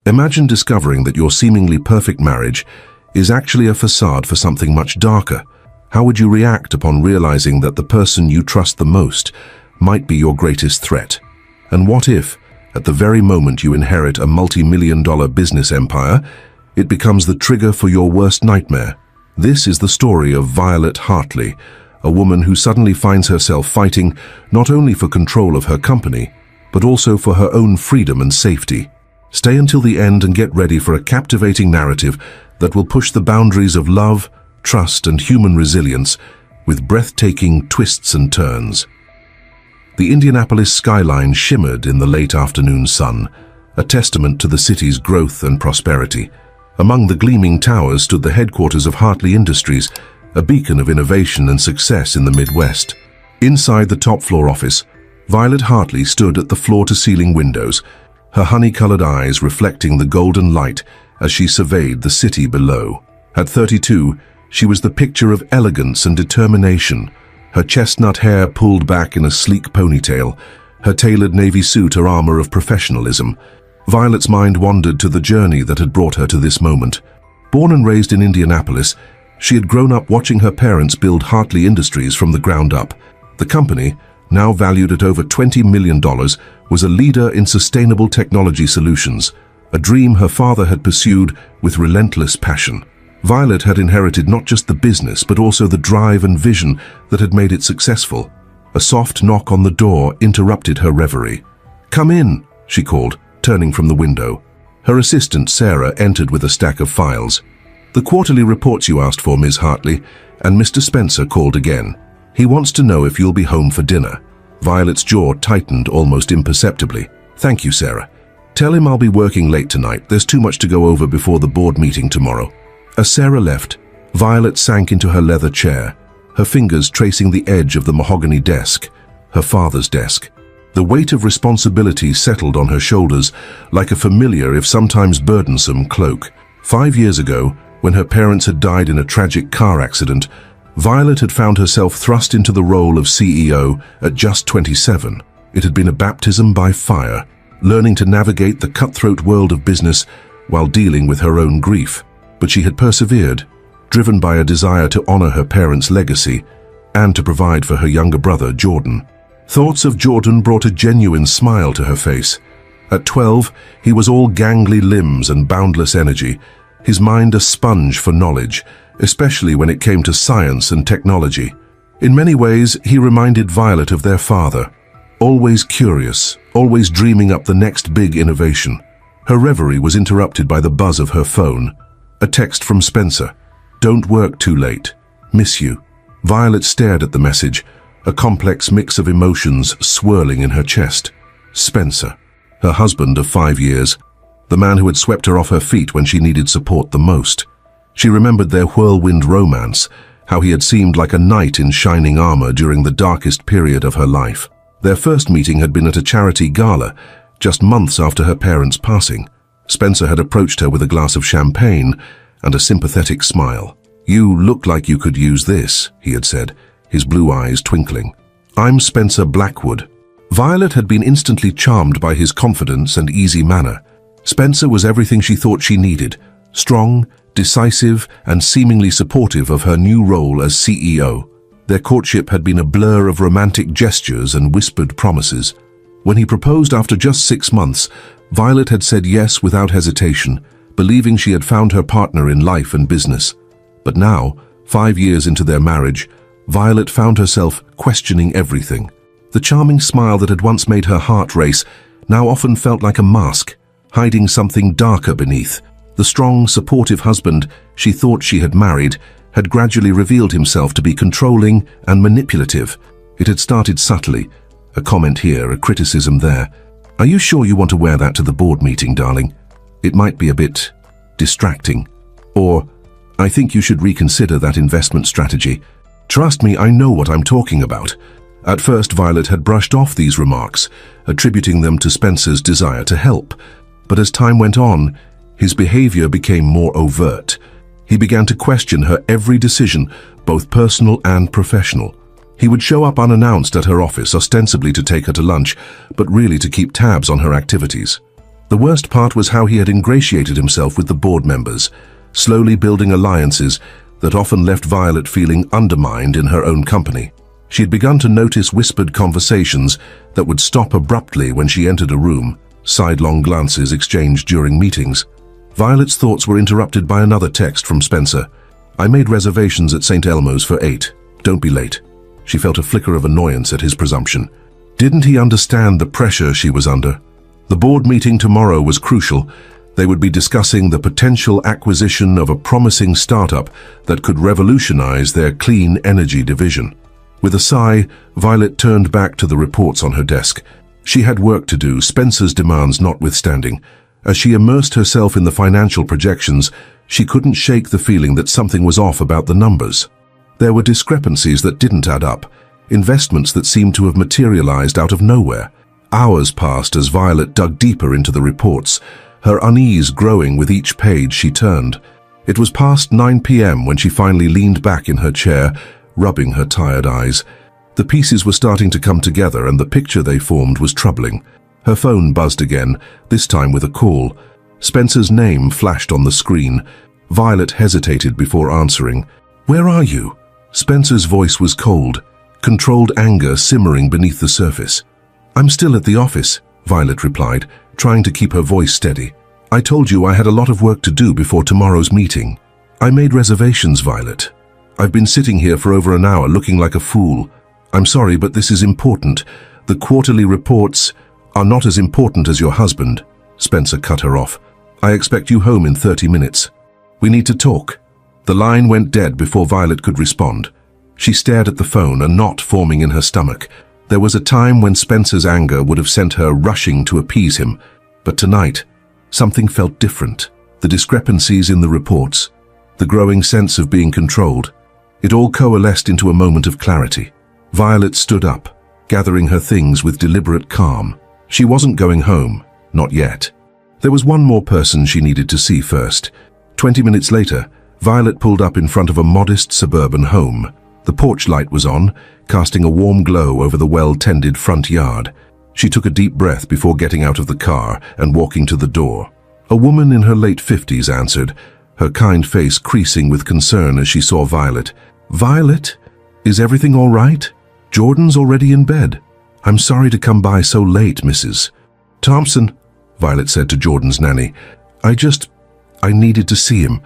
Imagine discovering that your seemingly perfect marriage is actually a facade for something much darker. How would you react upon realizing that the person you trust the most might be your greatest threat? And what if, at the very moment you inherit a multi-million-dollar business empire, it becomes the trigger for your worst nightmare? This is the story of Violet Hartley, a woman who suddenly finds herself fighting not only for control of her company, but also for her own freedom and safety. Stay until the end and get ready for a captivating narrative that will push the boundaries of love, trust, and human resilience with breathtaking twists and turns. The Indianapolis skyline shimmered in the late afternoon sun, a testament to the city's growth and prosperity. Among the gleaming towers stood the headquarters of Hartley Industries, a beacon of innovation and success in the Midwest. Inside the top-floor office, Violet Hartley stood at the floor-to-ceiling windows, her honey-colored eyes reflecting the golden light as she surveyed the city below. At 32, she was the picture of elegance and determination, her chestnut hair pulled back in a sleek ponytail, her tailored navy suit her armor of professionalism. Violet's mind wandered to the journey that had brought her to this moment. Born and raised in Indianapolis, she had grown up watching her parents build Hartley Industries from the ground up. The company, now valued at over $20 million, was a leader in sustainable technology solutions, a dream her father had pursued with relentless passion. Violet had inherited not just the business, but also the drive and vision that had made it successful. A soft knock on the door interrupted her reverie. "Come in," she called, turning from the window. Her assistant, Sarah, entered with a stack of files. "The quarterly reports you asked for, Ms. Hartley," and Mr. Spencer called again. "He wants to know if you'll be home for dinner." Violet's jaw tightened almost imperceptibly. "Thank you, Sarah. Tell him I'll be working late tonight. There's too much to go over before the board meeting tomorrow." As Sarah left, Violet sank into her leather chair, her fingers tracing the edge of the mahogany desk, her father's desk. The weight of responsibility settled on her shoulders like a familiar, if sometimes burdensome, cloak. 5 years ago, when her parents had died in a tragic car accident, Violet had found herself thrust into the role of CEO at just 27. It had been a baptism by fire, learning to navigate the cutthroat world of business while dealing with her own grief. But she had persevered, driven by a desire to honor her parents' legacy and to provide for her younger brother, Jordan. Thoughts of Jordan brought a genuine smile to her face. At 12, he was all gangly limbs and boundless energy, his mind a sponge for knowledge, especially when it came to science and technology. In many ways, he reminded Violet of their father, always curious, always dreaming up the next big innovation. Her reverie was interrupted by the buzz of her phone. A text from Spencer. "Don't work too late. Miss you." Violet stared at the message, a complex mix of emotions swirling in her chest. Spencer, her husband of 5 years, the man who had swept her off her feet when she needed support the most. She remembered their whirlwind romance, how he had seemed like a knight in shining armor during the darkest period of her life. Their first meeting had been at a charity gala, just months after her parents' passing. Spencer had approached her with a glass of champagne and a sympathetic smile. "You look like you could use this," he had said, his blue eyes twinkling. "I'm Spencer Blackwood." Violet had been instantly charmed by his confidence and easy manner. Spencer was everything she thought she needed, strong, decisive, and seemingly supportive of her new role as CEO. Their courtship had been a blur of romantic gestures and whispered promises. When he proposed after just 6 months, Violet had said yes without hesitation, believing she had found her partner in life and business. But now, 5 years into their marriage, Violet found herself questioning everything. The charming smile that had once made her heart race now often felt like a mask, hiding something darker beneath. The strong, supportive husband she thought she had married had gradually revealed himself to be controlling and manipulative. It had started subtly, a comment here, a criticism there. "Are you sure you want to wear that to the board meeting, darling? It might be a bit distracting." Or, "I think you should reconsider that investment strategy. Trust me, I know what I'm talking about." At first, Violet had brushed off these remarks, attributing them to Spencer's desire to help. But as time went on, his behavior became more overt. He began to question her every decision, both personal and professional. He would show up unannounced at her office, ostensibly to take her to lunch, but really to keep tabs on her activities. The worst part was how he had ingratiated himself with the board members, slowly building alliances that often left Violet feeling undermined in her own company. She had begun to notice whispered conversations that would stop abruptly when she entered a room, sidelong glances exchanged during meetings. Violet's thoughts were interrupted by another text from Spencer. "I made reservations at St. Elmo's for 8. Don't be late." She felt a flicker of annoyance at his presumption. Didn't he understand the pressure she was under? The board meeting tomorrow was crucial. They would be discussing the potential acquisition of a promising startup that could revolutionize their clean energy division. With a sigh, Violet turned back to the reports on her desk. She had work to do, Spencer's demands notwithstanding. As she immersed herself in the financial projections, she couldn't shake the feeling that something was off about the numbers. There were discrepancies that didn't add up, investments that seemed to have materialized out of nowhere. Hours passed as Violet dug deeper into the reports, her unease growing with each page she turned. It was past 9 p.m. when she finally leaned back in her chair, rubbing her tired eyes. The pieces were starting to come together and the picture they formed was troubling. Her phone buzzed again, this time with a call. Spencer's name flashed on the screen. Violet hesitated before answering. "Where are you?" Spencer's voice was cold, controlled anger simmering beneath the surface. "I'm still at the office," Violet replied, trying to keep her voice steady. "I told you I had a lot of work to do before tomorrow's meeting." "I made reservations, Violet. I've been sitting here for over an hour looking like a fool. I'm sorry, but this is important. The quarterly reports are not as important as your husband." Spencer cut her off. "I expect you home in 30 minutes. We need to talk." The line went dead before Violet could respond. She stared at the phone, a knot forming in her stomach. There was a time when Spencer's anger would have sent her rushing to appease him, but tonight, something felt different. The discrepancies in the reports, the growing sense of being controlled, it all coalesced into a moment of clarity. Violet stood up, gathering her things with deliberate calm. She wasn't going home, not yet. There was one more person she needed to see first. 20 minutes later, Violet pulled up in front of a modest suburban home. The porch light was on, casting a warm glow over the well-tended front yard. She took a deep breath before getting out of the car and walking to the door. A woman in her late 50s answered, her kind face creasing with concern as she saw Violet. "Violet, is everything all right? Jordan's already in bed. I'm sorry to come by so late, Mrs. Thompson," Violet said to Jordan's nanny. I needed to see him.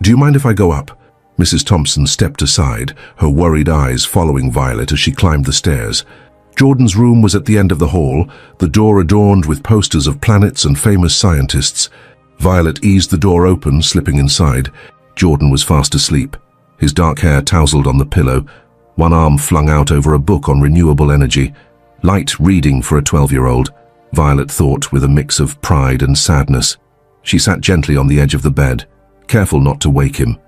Do you mind if I go up?" Mrs. Thompson stepped aside, her worried eyes following Violet as she climbed the stairs. Jordan's room was at the end of the hall, the door adorned with posters of planets and famous scientists. Violet eased the door open, slipping inside. Jordan was fast asleep, his dark hair tousled on the pillow, one arm flung out over a book on renewable energy. Light reading for a 12-year-old, Violet thought with a mix of pride and sadness. She sat gently on the edge of the bed, careful not to wake him.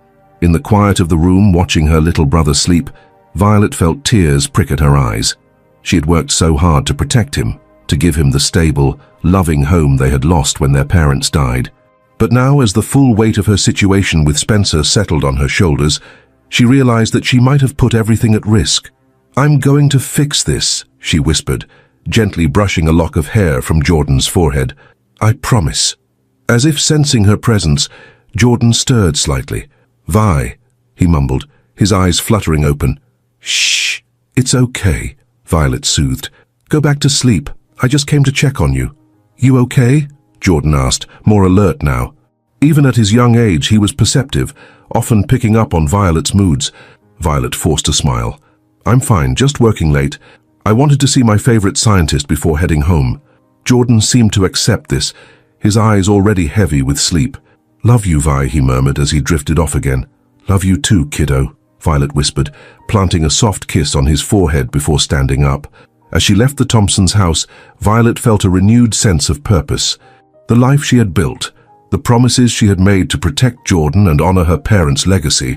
In the quiet of the room, watching her little brother sleep, Violet felt tears prick at her eyes. She had worked so hard to protect him, to give him the stable, loving home they had lost when their parents died. But now, as the full weight of her situation with Spencer settled on her shoulders, she realized that she might have put everything at risk. "I'm going to fix this," she whispered, gently brushing a lock of hair from Jordan's forehead. "I promise." As if sensing her presence, Jordan stirred slightly. "Vi," he mumbled, his eyes fluttering open. "Shh, it's okay," Violet soothed. "Go back to sleep. I just came to check on you." "You okay?" Jordan asked, more alert now. Even at his young age, he was perceptive, often picking up on Violet's moods. Violet forced a smile. "I'm fine, just working late. I wanted to see my favorite scientist before heading home." Jordan seemed to accept this, his eyes already heavy with sleep. "Love you, Vi," he murmured as he drifted off again. "Love you too, kiddo," Violet whispered, planting a soft kiss on his forehead before standing up. As she left the Thompsons' house, Violet felt a renewed sense of purpose. The life she had built, the promises she had made to protect Jordan and honor her parents' legacy,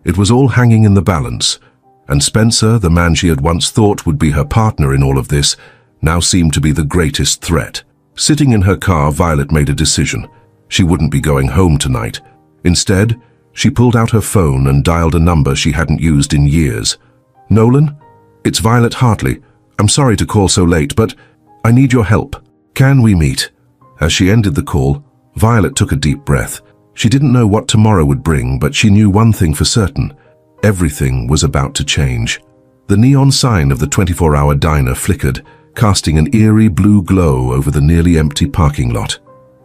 it was all hanging in the balance. And Spencer, the man she had once thought would be her partner in all of this, now seemed to be the greatest threat. Sitting in her car, Violet made a decision. She wouldn't be going home tonight. Instead, she pulled out her phone and dialed a number she hadn't used in years. "Nolan? It's Violet Hartley. I'm sorry to call so late, but I need your help. Can we meet?" As she ended the call, Violet took a deep breath. She didn't know what tomorrow would bring, but she knew one thing for certain. Everything was about to change. The neon sign of the 24-hour diner flickered, casting an eerie blue glow over the nearly empty parking lot.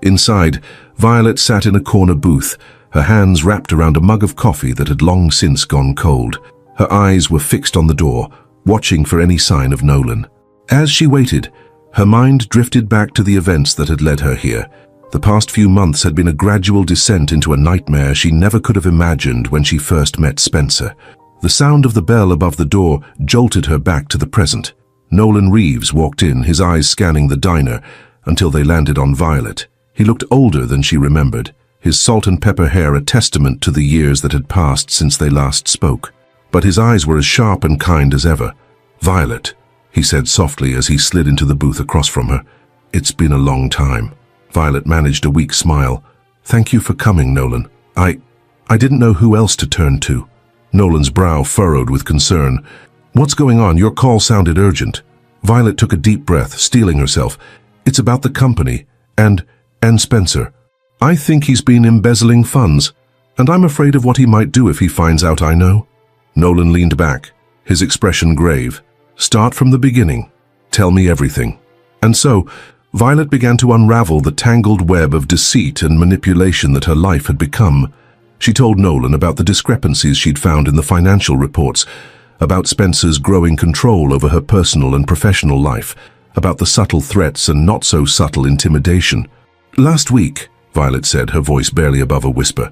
Inside, Violet sat in a corner booth, her hands wrapped around a mug of coffee that had long since gone cold. Her eyes were fixed on the door, watching for any sign of Nolan. As she waited, her mind drifted back to the events that had led her here. The past few months had been a gradual descent into a nightmare she never could have imagined when she first met Spencer. The sound of the bell above the door jolted her back to the present. Nolan Reeves walked in, his eyes scanning the diner, until they landed on Violet. He looked older than she remembered, his salt and pepper hair a testament to the years that had passed since they last spoke. But his eyes were as sharp and kind as ever. "Violet," he said softly as he slid into the booth across from her. "It's been a long time." Violet managed a weak smile. "Thank you for coming, Nolan. I didn't know who else to turn to." Nolan's brow furrowed with concern. "What's going on? Your call sounded urgent." Violet took a deep breath, steeling herself. "It's about the company, and Spencer. I think he's been embezzling funds, and I'm afraid of what he might do if he finds out I know." Nolan leaned back, his expression grave. "Start from the beginning. Tell me everything." And so, Violet began to unravel the tangled web of deceit and manipulation that her life had become. She told Nolan about the discrepancies she'd found in the financial reports, about Spencer's growing control over her personal and professional life, about the subtle threats and not-so-subtle intimidation. "Last week," Violet said, her voice barely above a whisper,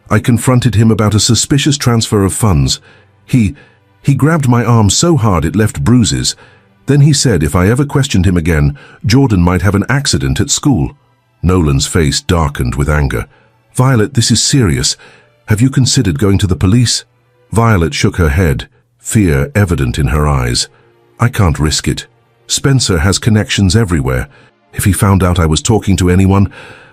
"I confronted him about a suspicious transfer of funds. He grabbed my arm so hard it left bruises. Then he said if I ever questioned him again, Jordan might have an accident at school." Nolan's face darkened with anger. "Violet, this is serious. Have you considered going to the police?" Violet shook her head, fear evident in her eyes. "I can't risk it. Spencer has connections everywhere. If he found out I was talking to anyone,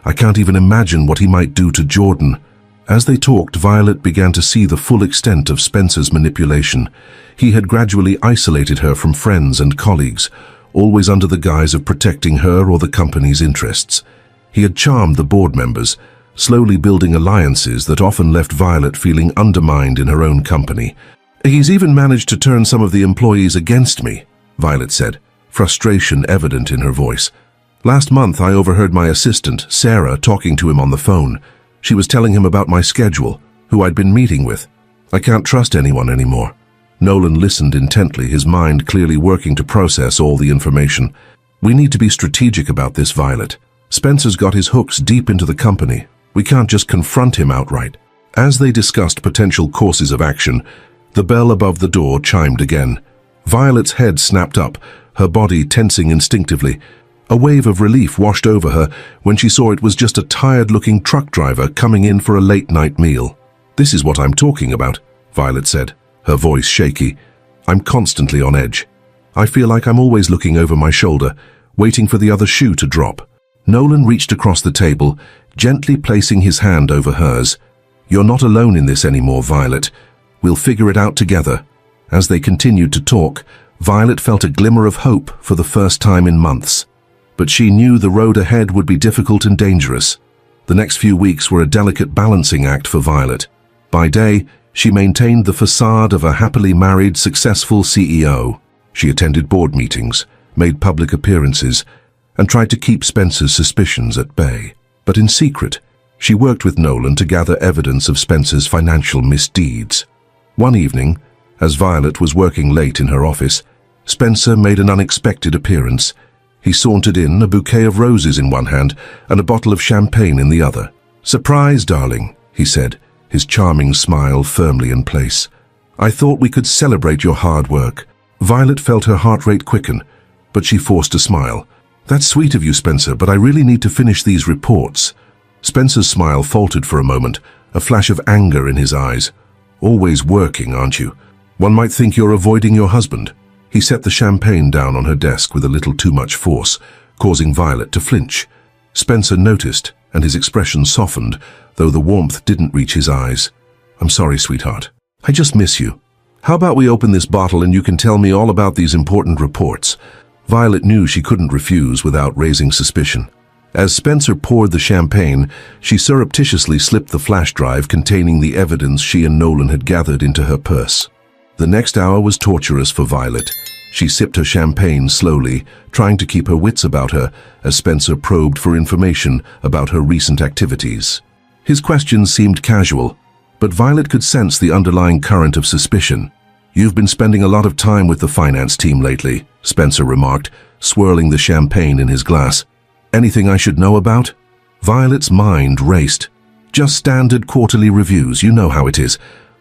I can't even imagine what he might do to Jordan." As they talked, Violet began to see the full extent of Spencer's manipulation. He had gradually isolated her from friends and colleagues, always under the guise of protecting her or the company's interests. He had charmed the board members, slowly building alliances that often left Violet feeling undermined in her own company. "He's even managed to turn some of the employees against me," Violet said, frustration evident in her voice. "Last month I overheard my assistant, Sarah, talking to him on the phone. She was telling him about my schedule, who I'd been meeting with. I can't trust anyone anymore." Nolan listened intently, his mind clearly working to process all the information. "We need to be strategic about this, Violet. Spencer's got his hooks deep into the company. We can't just confront him outright." As they discussed potential courses of action, the bell above the door chimed again. Violet's head snapped up, her body tensing instinctively. A wave of relief washed over her when she saw it was just a tired-looking truck driver coming in for a late-night meal. "This is what I'm talking about," Violet said, her voice shaky. "I'm constantly on edge. I feel like I'm always looking over my shoulder, waiting for the other shoe to drop." Nolan reached across the table, gently placing his hand over hers. "You're not alone in this anymore, Violet. We'll figure it out together." As they continued to talk, Violet felt a glimmer of hope for the first time in months. But she knew the road ahead would be difficult and dangerous. The next few weeks were a delicate balancing act for Violet. By day, she maintained the facade of a happily married, successful CEO. She attended board meetings, made public appearances, and tried to keep Spencer's suspicions at bay. But in secret, she worked with Nolan to gather evidence of Spencer's financial misdeeds. One evening, as Violet was working late in her office, Spencer made an unexpected appearance. He sauntered in, a bouquet of roses in one hand and a bottle of champagne in the other. "Surprise, darling," he said, his charming smile firmly in place. "I thought we could celebrate your hard work." Violet felt her heart rate quicken, but she forced a smile. "That's sweet of you, Spencer, but I really need to finish these reports." Spencer's smile faltered for a moment, a flash of anger in his eyes. "Always working, aren't you? One might think you're avoiding your husband." He set the champagne down on her desk with a little too much force, causing Violet to flinch. Spencer noticed, and his expression softened, though the warmth didn't reach his eyes. "I'm sorry, sweetheart. I just miss you. How about we open this bottle and you can tell me all about these important reports?" Violet knew she couldn't refuse without raising suspicion. As Spencer poured the champagne, she surreptitiously slipped the flash drive containing the evidence she and Nolan had gathered into her purse. The next hour was torturous for Violet. She sipped her champagne slowly, trying to keep her wits about her as Spencer probed for information about her recent activities. His questions seemed casual, but Violet could sense the underlying current of suspicion. "You've been spending a lot of time with the finance team lately," Spencer remarked, swirling the champagne in his glass. "Anything I should know about?" Violet's mind raced. "Just standard quarterly reviews, you know how it is.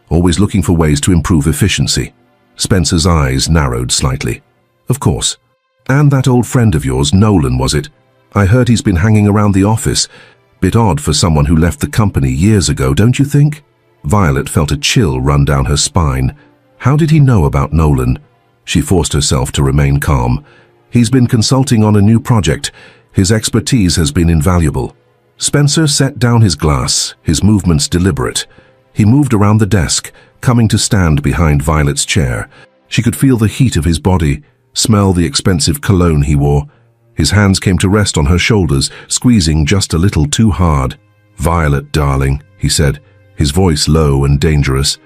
Always looking for ways to improve efficiency." Spencer's eyes narrowed slightly. "Of course. And that old friend of yours, Nolan, was it? I heard he's been hanging around the office. Bit odd for someone who left the company years ago, don't you think?" Violet felt a chill run down her spine. How did he know about Nolan? She forced herself to remain calm. "He's been consulting on a new project. His expertise has been invaluable." Spencer set down his glass, his movements deliberate. He moved around the desk, coming to stand behind Violet's chair. She could feel the heat of his body, smell the expensive cologne he wore. His hands came to rest on her shoulders, squeezing just a little too hard. "Violet, darling," he said, his voice low and dangerous.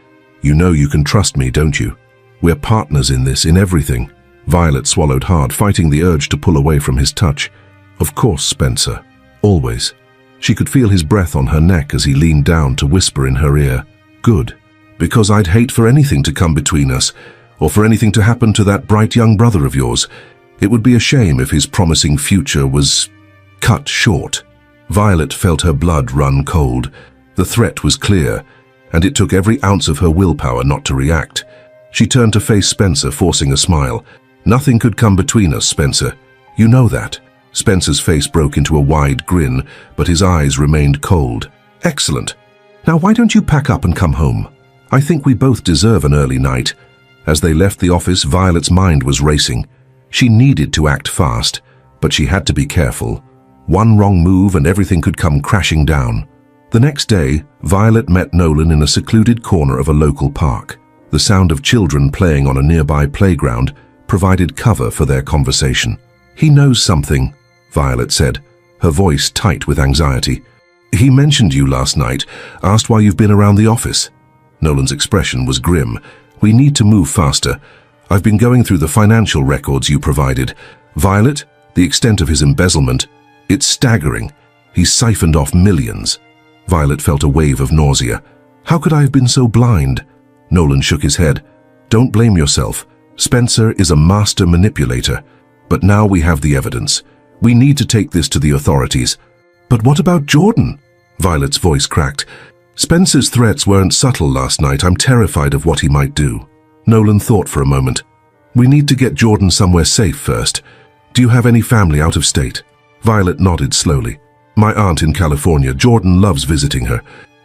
"You know you can trust me, don't you? We're partners in this, in everything." Violet swallowed hard, fighting the urge to pull away from his touch. "Of course, Spencer. Always." She could feel his breath on her neck as he leaned down to whisper in her ear. "Good. Because I'd hate for anything to come between us, or for anything to happen to that bright young brother of yours. It would be a shame if his promising future was cut short." Violet felt her blood run cold. The threat was clear, and it took every ounce of her willpower not to react. She turned to face Spencer, forcing a smile. "Nothing could come between us, Spencer. You know that." Spencer's face broke into a wide grin, but his eyes remained cold. "Excellent. Now why don't you pack up and come home? I think we both deserve an early night." As they left the office, Violet's mind was racing. She needed to act fast, but she had to be careful. One wrong move and everything could come crashing down. The next day, Violet met Nolan in a secluded corner of a local park. The sound of children playing on a nearby playground provided cover for their conversation. "He knows something," Violet said, her voice tight with anxiety. "He mentioned you last night, asked why you've been around the office." Nolan's expression was grim. "We need to move faster. I've been going through the financial records you provided. Violet, the extent of his embezzlement, it's staggering. He's siphoned off millions." Violet felt a wave of nausea. "How could I have been so blind?" Nolan shook his head. "Don't blame yourself. Spencer is a master manipulator. But now we have the evidence. We need to take this to the authorities." "But what about Jordan?" Violet's voice cracked. "Spencer's threats weren't subtle last night. I'm terrified of what he might do." Nolan thought for a moment. "We need to get Jordan somewhere safe first. Do you have any family out of state?" Violet nodded slowly. "My aunt in California. Jordan loves visiting her."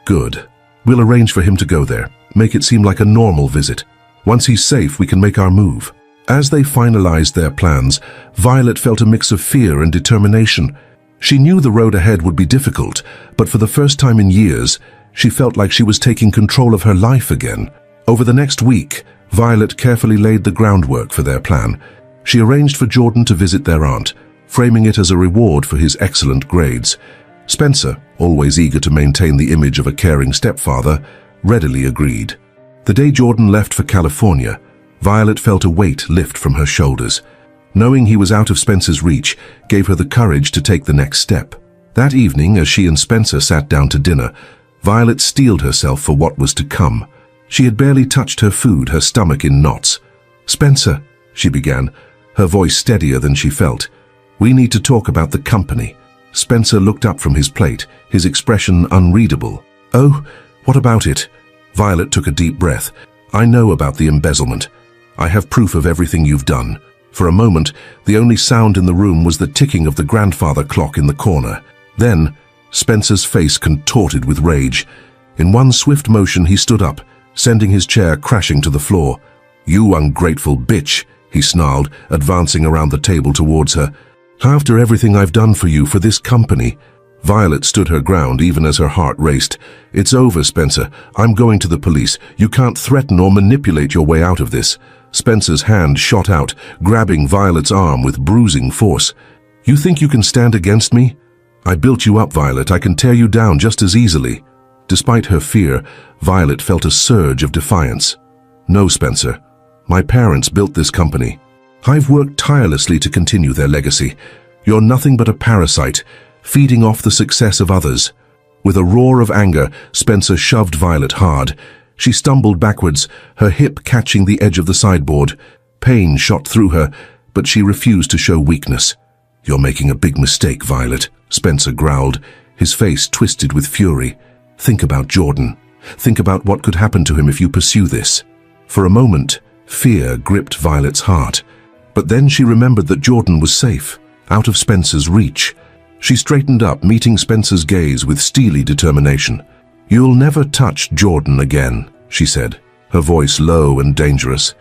"Good. We'll arrange for him to go there. Make it seem like a normal visit. Once he's safe, we can make our move." As they finalized their plans, Violet felt a mix of fear and determination. She knew the road ahead would be difficult, but for the first time in years, she felt like she was taking control of her life again. Over the next week, Violet carefully laid the groundwork for their plan. She arranged for Jordan to visit their aunt, framing it as a reward for his excellent grades. Spencer, always eager to maintain the image of a caring stepfather, readily agreed. The day Jordan left for California, Violet felt a weight lift from her shoulders. Knowing he was out of Spencer's reach gave her the courage to take the next step. That evening, as she and Spencer sat down to dinner, Violet steeled herself for what was to come. She had barely touched her food, her stomach in knots. "Spencer," she began, her voice steadier than she felt, "we need to talk about the company." Spencer looked up from his plate, his expression unreadable. "Oh, what about it?" Violet took a deep breath. "I know about the embezzlement. I have proof of everything you've done." For a moment, the only sound in the room was the ticking of the grandfather clock in the corner. Then, Spencer's face contorted with rage. In one swift motion, he stood up, sending his chair crashing to the floor. "You ungrateful bitch," he snarled, advancing around the table towards her. "After everything I've done for you, for this company." Violet stood her ground even as her heart raced. "It's over, Spencer. I'm going to the police. You can't threaten or manipulate your way out of this." Spencer's hand shot out, grabbing Violet's arm with bruising force. "You think you can stand against me?" I built you up, Violet. I can tear you down just as easily. Despite her fear, Violet felt a surge of defiance. No, Spencer. My parents built this company. I've worked tirelessly to continue their legacy. You're nothing but a parasite, feeding off the success of others. With a roar of anger, Spencer shoved Violet hard. She stumbled backwards, her hip catching the edge of the sideboard. Pain shot through her, but she refused to show weakness. You're making a big mistake, Violet, Spencer growled, his face twisted with fury. Think about Jordan. Think about what could happen to him if you pursue this. For a moment, fear gripped Violet's heart. But then she remembered that Jordan was safe, out of Spencer's reach. She straightened up, meeting Spencer's gaze with steely determination. You'll never touch Jordan again, she said, her voice low and dangerous.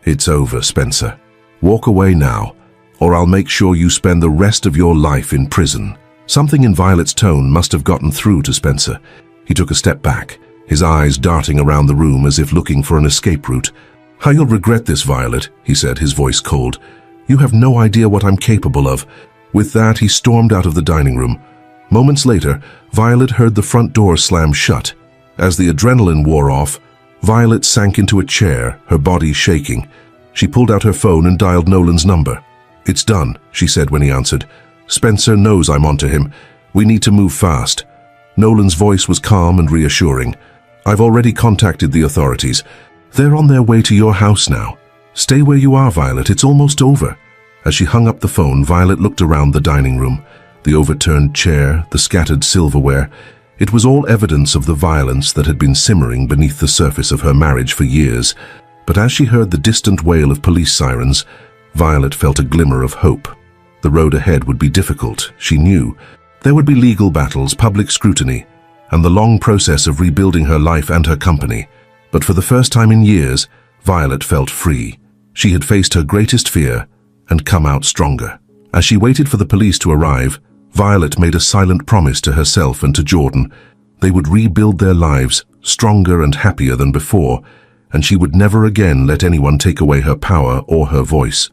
It's over, Spencer. Walk away now, or I'll make sure you spend the rest of your life in prison. Something in Violet's tone must have gotten through to Spencer. He took a step back, his eyes darting around the room as if looking for an escape route. How you'll regret this, Violet, he said, his voice cold. You have no idea what I'm capable of. With that, he stormed out of the dining room. Moments later, Violet heard the front door slam shut. As the adrenaline wore off, Violet sank into a chair, her body shaking. She pulled out her phone and dialed Nolan's number. It's done, she said when he answered. Spencer knows I'm onto him. We need to move fast. Nolan's voice was calm and reassuring. I've already contacted the authorities. They're on their way to your house now. Stay where you are, Violet. It's almost over. As she hung up the phone, Violet looked around the dining room. The overturned chair, the scattered silverware. It was all evidence of the violence that had been simmering beneath the surface of her marriage for years. But as she heard the distant wail of police sirens, Violet felt a glimmer of hope. The road ahead would be difficult, she knew. There would be legal battles, public scrutiny, and the long process of rebuilding her life and her company. But for the first time in years, Violet felt free. She had faced her greatest fear and come out stronger. As she waited for the police to arrive, Violet made a silent promise to herself and to Jordan. They would rebuild their lives, stronger and happier than before, and she would never again let anyone take away her power or her voice.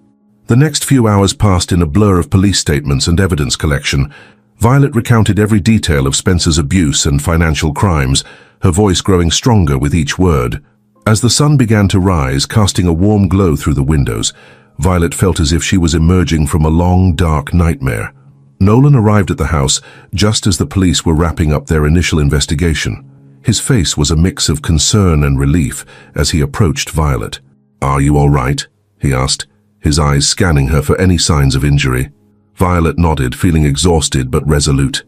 The next few hours passed in a blur of police statements and evidence collection. Violet recounted every detail of Spencer's abuse and financial crimes, her voice growing stronger with each word. As the sun began to rise, casting a warm glow through the windows, Violet felt as if she was emerging from a long, dark nightmare. Nolan arrived at the house just as the police were wrapping up their initial investigation. His face was a mix of concern and relief as he approached Violet. "Are you all right?" he asked, his eyes scanning her for any signs of injury. Violet nodded, feeling exhausted but resolute.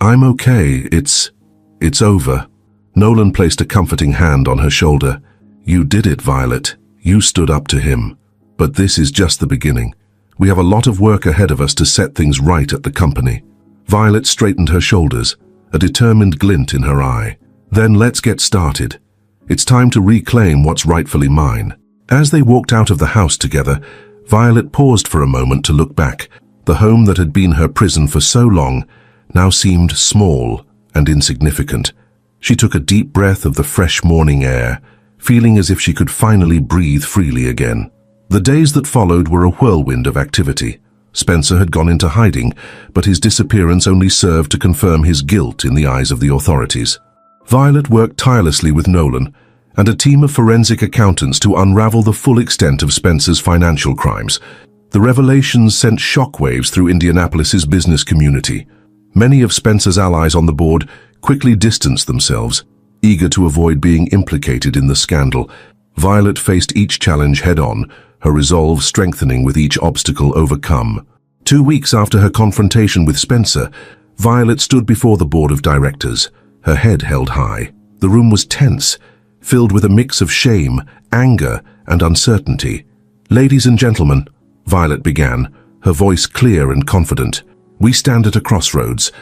"I'm okay. It's over." Nolan placed a comforting hand on her shoulder. "You did it, Violet. You stood up to him. But this is just the beginning. We have a lot of work ahead of us to set things right at the company." Violet straightened her shoulders, a determined glint in her eye. "Then let's get started. It's time to reclaim what's rightfully mine." As they walked out of the house together, Violet paused for a moment to look back. The home that had been her prison for so long now seemed small and insignificant. She took a deep breath of the fresh morning air, feeling as if she could finally breathe freely again. The days that followed were a whirlwind of activity. Spencer had gone into hiding, but his disappearance only served to confirm his guilt in the eyes of the authorities. Violet worked tirelessly with Nolan and a team of forensic accountants to unravel the full extent of Spencer's financial crimes. The revelations sent shockwaves through Indianapolis's business community. Many of Spencer's allies on the board quickly distanced themselves, eager to avoid being implicated in the scandal. Violet faced each challenge head-on, her resolve strengthening with each obstacle overcome. 2 weeks after her confrontation with Spencer, Violet stood before the board of directors, her head held high. The room was tense, filled with a mix of shame, anger, and uncertainty. "Ladies and gentlemen," Violet began, her voice clear and confident, "we stand at a crossroads.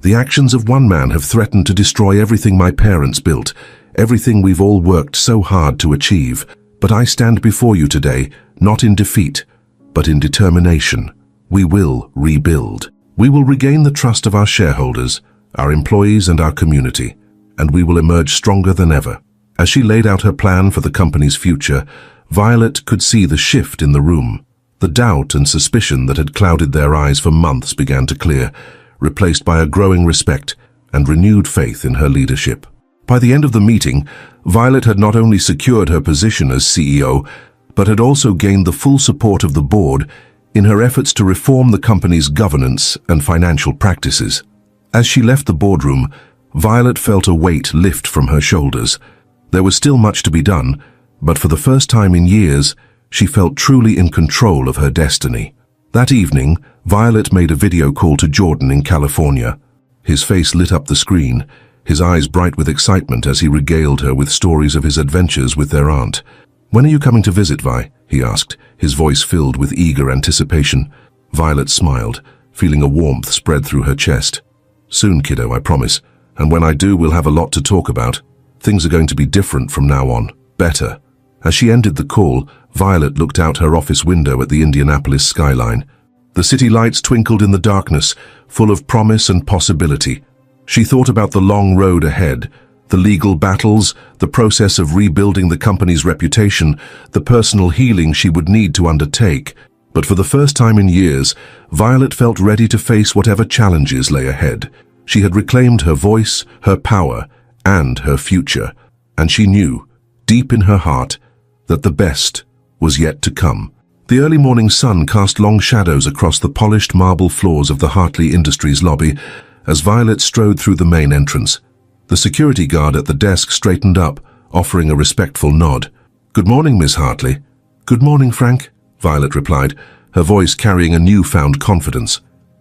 The actions of one man have threatened to destroy everything my parents built, everything we've all worked so hard to achieve. But I stand before you today, not in defeat, but in determination. We will rebuild. We will regain the trust of our shareholders, our employees, and our community, and we will emerge stronger than ever." As she laid out her plan for the company's future, Violet could see the shift in the room. The doubt and suspicion that had clouded their eyes for months began to clear. replaced by a growing respect and renewed faith in her leadership. By the end of the meeting, Violet had not only secured her position as CEO, but had also gained the full support of the board in her efforts to reform the company's governance and financial practices. As she left the boardroom, Violet felt a weight lift from her shoulders. There was still much to be done, but for the first time in years, she felt truly in control of her destiny. That evening, Violet made a video call to Jordan in California. His face lit up the screen, his eyes bright with excitement as he regaled her with stories of his adventures with their aunt. "When are you coming to visit, Vi?" he asked, his voice filled with eager anticipation. Violet smiled, feeling a warmth spread through her chest. "Soon, kiddo, I promise. And when I do, we'll have a lot to talk about. Things are going to be different from now on. Better." As she ended the call, Violet looked out her office window at the Indianapolis skyline. The city lights twinkled in the darkness, full of promise and possibility. She thought about the long road ahead, the legal battles, the process of rebuilding the company's reputation, the personal healing she would need to undertake. But for the first time in years, Violet felt ready to face whatever challenges lay ahead. She had reclaimed her voice, her power, and her future, and she knew, deep in her heart, that the best was yet to come. The early morning sun cast long shadows across the polished marble floors of the Hartley Industries lobby as Violet strode through the main entrance. The security guard at the desk straightened up, offering a respectful nod. "Good morning, Miss Hartley." "Good morning, Frank," Violet replied, her voice carrying a newfound confidence.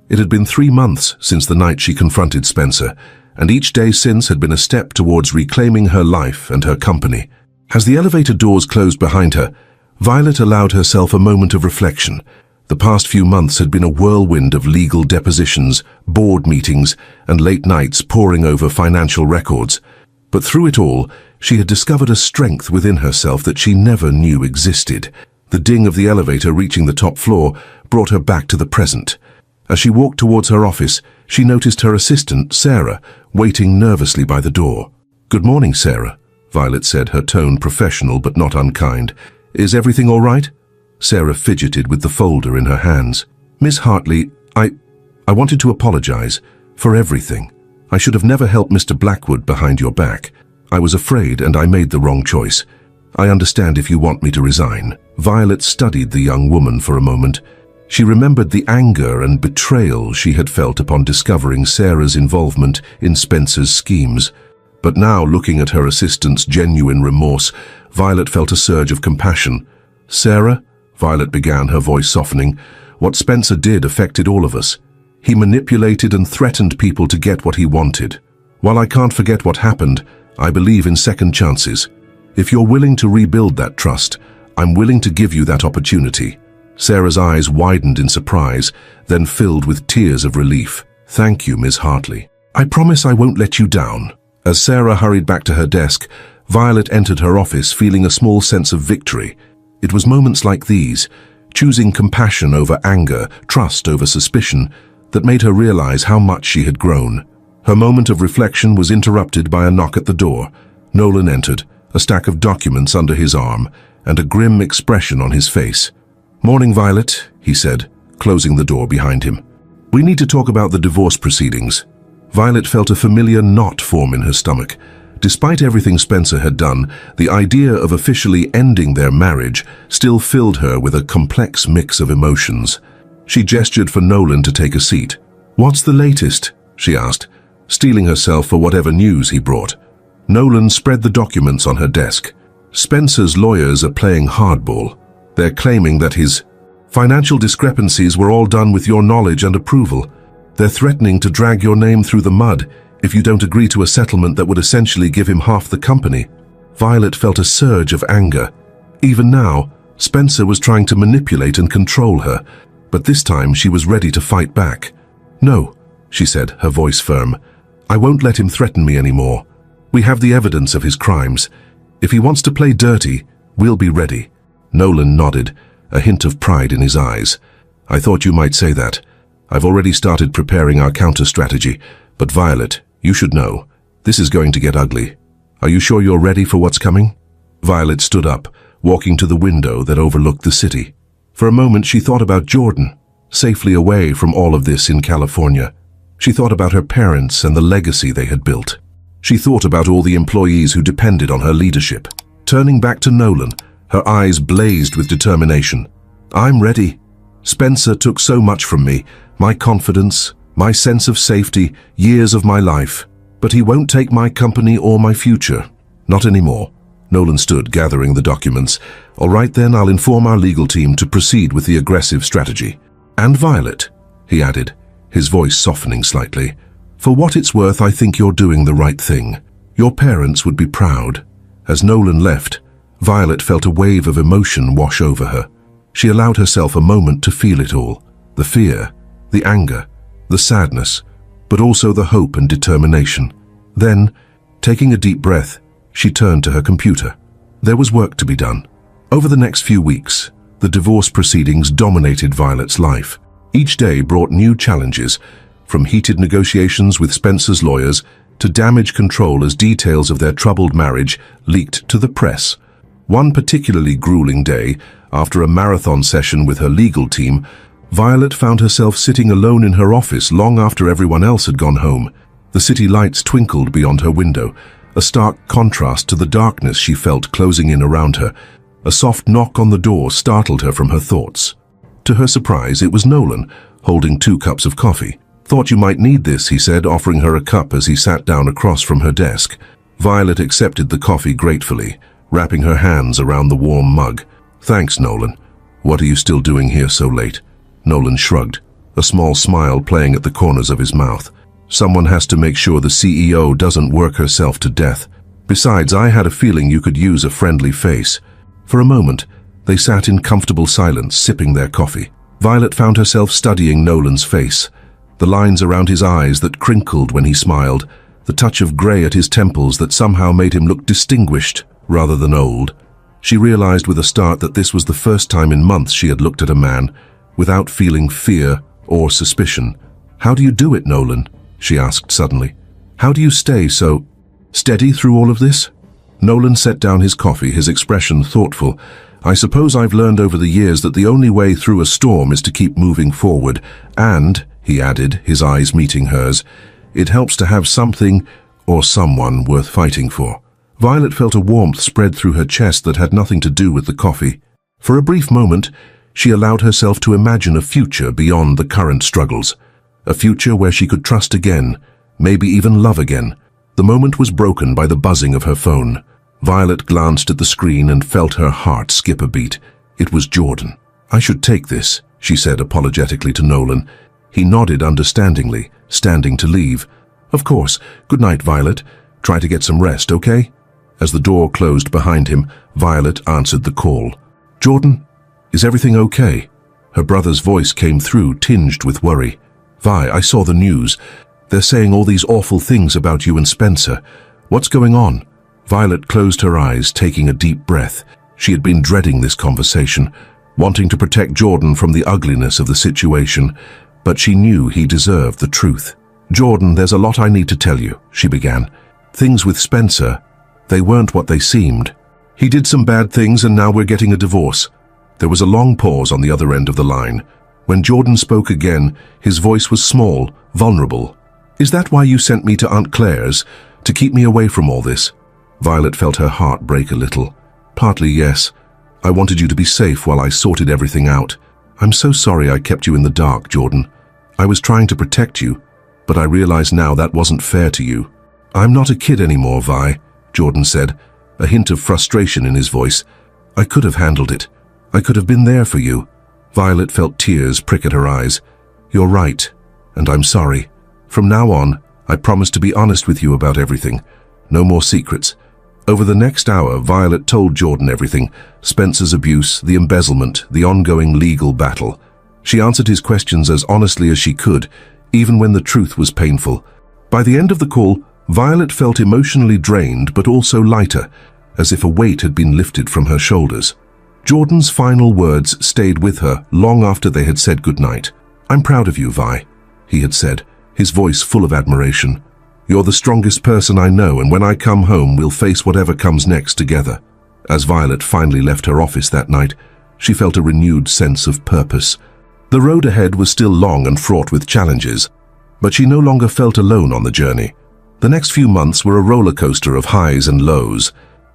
It had been 3 months since the night she confronted Spencer, and each day since had been a step towards reclaiming her life and her company. As the elevator doors closed behind her, Violet allowed herself a moment of reflection. The past few months had been a whirlwind of legal depositions, board meetings, and late nights poring over financial records. But through it all, she had discovered a strength within herself that she never knew existed. The ding of the elevator reaching the top floor brought her back to the present. As she walked towards her office, she noticed her assistant, Sarah, waiting nervously by the door. "Good morning, Sarah," Violet said, her tone professional but not unkind. "Is everything all right?" Sarah fidgeted with the folder in her hands. "Miss Hartley, I wanted to apologize for everything. I should have never helped Mr. Blackwood behind your back. I was afraid and I made the wrong choice. I understand if you want me to resign." Violet studied the young woman for a moment. She remembered the anger and betrayal she had felt upon discovering Sarah's involvement in Spencer's schemes. But now, looking at her assistant's genuine remorse, Violet felt a surge of compassion. "Sarah," Violet began, her voice softening, "what Spencer did affected all of us. He manipulated and threatened people to get what he wanted. While I can't forget what happened, I believe in second chances. If you're willing to rebuild that trust, I'm willing to give you that opportunity." Sarah's eyes widened in surprise, then filled with tears of relief. "Thank you, Miss Hartley. I promise I won't let you down." As Sarah hurried back to her desk, Violet entered her office feeling a small sense of victory. It was moments like these, choosing compassion over anger, trust over suspicion, that made her realize how much she had grown. Her moment of reflection was interrupted by a knock at the door. Nolan entered, a stack of documents under his arm, and a grim expression on his face. "Morning, Violet," he said, closing the door behind him. "We need to talk about the divorce proceedings." Violet felt a familiar knot form in her stomach. Despite everything Spencer had done, the idea of officially ending their marriage still filled her with a complex mix of emotions. She gestured for Nolan to take a seat. "What's the latest?" she asked, steeling herself for whatever news he brought. Nolan spread the documents on her desk. "Spencer's lawyers are playing hardball. They're claiming that his financial discrepancies were all done with your knowledge and approval. They're threatening to drag your name through the mud if you don't agree to a settlement that would essentially give him half the company." Violet felt a surge of anger. Even now, Spencer was trying to manipulate and control her, but this time she was ready to fight back. "No," she said, her voice firm. "I won't let him threaten me anymore. We have the evidence of his crimes. If he wants to play dirty, we'll be ready." Nolan nodded, a hint of pride in his eyes. "I thought you might say that. I've already started preparing our counter-strategy, but Violet, you should know, this is going to get ugly. Are you sure you're ready for what's coming?" Violet stood up, walking to the window that overlooked the city. For a moment she thought about Jordan, safely away from all of this in California. She thought about her parents and the legacy they had built. She thought about all the employees who depended on her leadership. Turning back to Nolan, her eyes blazed with determination. "I'm ready. Spencer took so much from me, my confidence, my sense of safety, years of my life. But he won't take my company or my future. Not anymore." Nolan stood, gathering the documents. "All right then, I'll inform our legal team to proceed with the aggressive strategy. And Violet," he added, his voice softening slightly, "for what it's worth, I think you're doing the right thing. Your parents would be proud." As Nolan left, Violet felt a wave of emotion wash over her. She allowed herself a moment to feel it all. The fear, the anger, the sadness, but also the hope and determination. Then, taking a deep breath, she turned to her computer. There was work to be done. Over the next few weeks, the divorce proceedings dominated Violet's life. Each day brought new challenges, from heated negotiations with Spencer's lawyers to damage control as details of their troubled marriage leaked to the press. One particularly grueling day, after a marathon session with her legal team, Violet found herself sitting alone in her office long after everyone else had gone home. The city lights twinkled beyond her window, a stark contrast to the darkness she felt closing in around her. A soft knock on the door startled her from her thoughts. To her surprise, it was Nolan, holding 2 cups of coffee. "Thought you might need this," he said, offering her a cup as he sat down across from her desk. Violet accepted the coffee gratefully, wrapping her hands around the warm mug. "Thanks, Nolan. What are you still doing here so late?" Nolan shrugged, a small smile playing at the corners of his mouth. "Someone has to make sure the CEO doesn't work herself to death. Besides, I had a feeling you could use a friendly face." For a moment, they sat in comfortable silence, sipping their coffee. Violet found herself studying Nolan's face, the lines around his eyes that crinkled when he smiled, the touch of grey at his temples that somehow made him look distinguished rather than old. She realized with a start that this was the first time in months she had looked at a man without feeling fear or suspicion. "How do you do it, Nolan?" she asked suddenly. "How do you stay so steady through all of this?" Nolan set down his coffee, his expression thoughtful. "I suppose I've learned over the years that the only way through a storm is to keep moving forward. And," he added, his eyes meeting hers, "it helps to have something or someone worth fighting for." Violet felt a warmth spread through her chest that had nothing to do with the coffee. For a brief moment, she allowed herself to imagine a future beyond the current struggles. A future where she could trust again, maybe even love again. The moment was broken by the buzzing of her phone. Violet glanced at the screen and felt her heart skip a beat. It was Jordan. "I should take this," she said apologetically to Nolan. He nodded understandingly, standing to leave. "Of course. Good night, Violet. Try to get some rest, okay?" As the door closed behind him, Violet answered the call. "Jordan, is everything okay?" Her brother's voice came through, tinged with worry. "Vi, I saw the news. They're saying all these awful things about you and Spencer. What's going on?" Violet closed her eyes, taking a deep breath. She had been dreading this conversation, wanting to protect Jordan from the ugliness of the situation, but she knew he deserved the truth. "Jordan, there's a lot I need to tell you," she began. "Things with Spencer, they weren't what they seemed. He did some bad things and now we're getting a divorce." There was a long pause on the other end of the line. When Jordan spoke again, his voice was small, vulnerable. "Is that why you sent me to Aunt Claire's? To keep me away from all this?" Violet felt her heart break a little. "Partly, yes. I wanted you to be safe while I sorted everything out. I'm so sorry I kept you in the dark, Jordan. I was trying to protect you, but I realize now that wasn't fair to you." "I'm not a kid anymore, Vi," Jordan said, a hint of frustration in his voice. "I could have handled it. I could have been there for you." Violet felt tears prick at her eyes. "You're right, and I'm sorry. From now on, I promise to be honest with you about everything. No more secrets." Over the next hour, Violet told Jordan everything: Spencer's abuse, the embezzlement, the ongoing legal battle. She answered his questions as honestly as she could, even when the truth was painful. By the end of the call, Violet felt emotionally drained but also lighter, as if a weight had been lifted from her shoulders. Jordan's final words stayed with her long after they had said goodnight. "I'm proud of you, Vi," he had said, his voice full of admiration. "You're the strongest person I know, and when I come home, we'll face whatever comes next together." As Violet finally left her office that night, she felt a renewed sense of purpose. The road ahead was still long and fraught with challenges, But she no longer felt alone on the journey. The next few months were a roller coaster of highs and lows.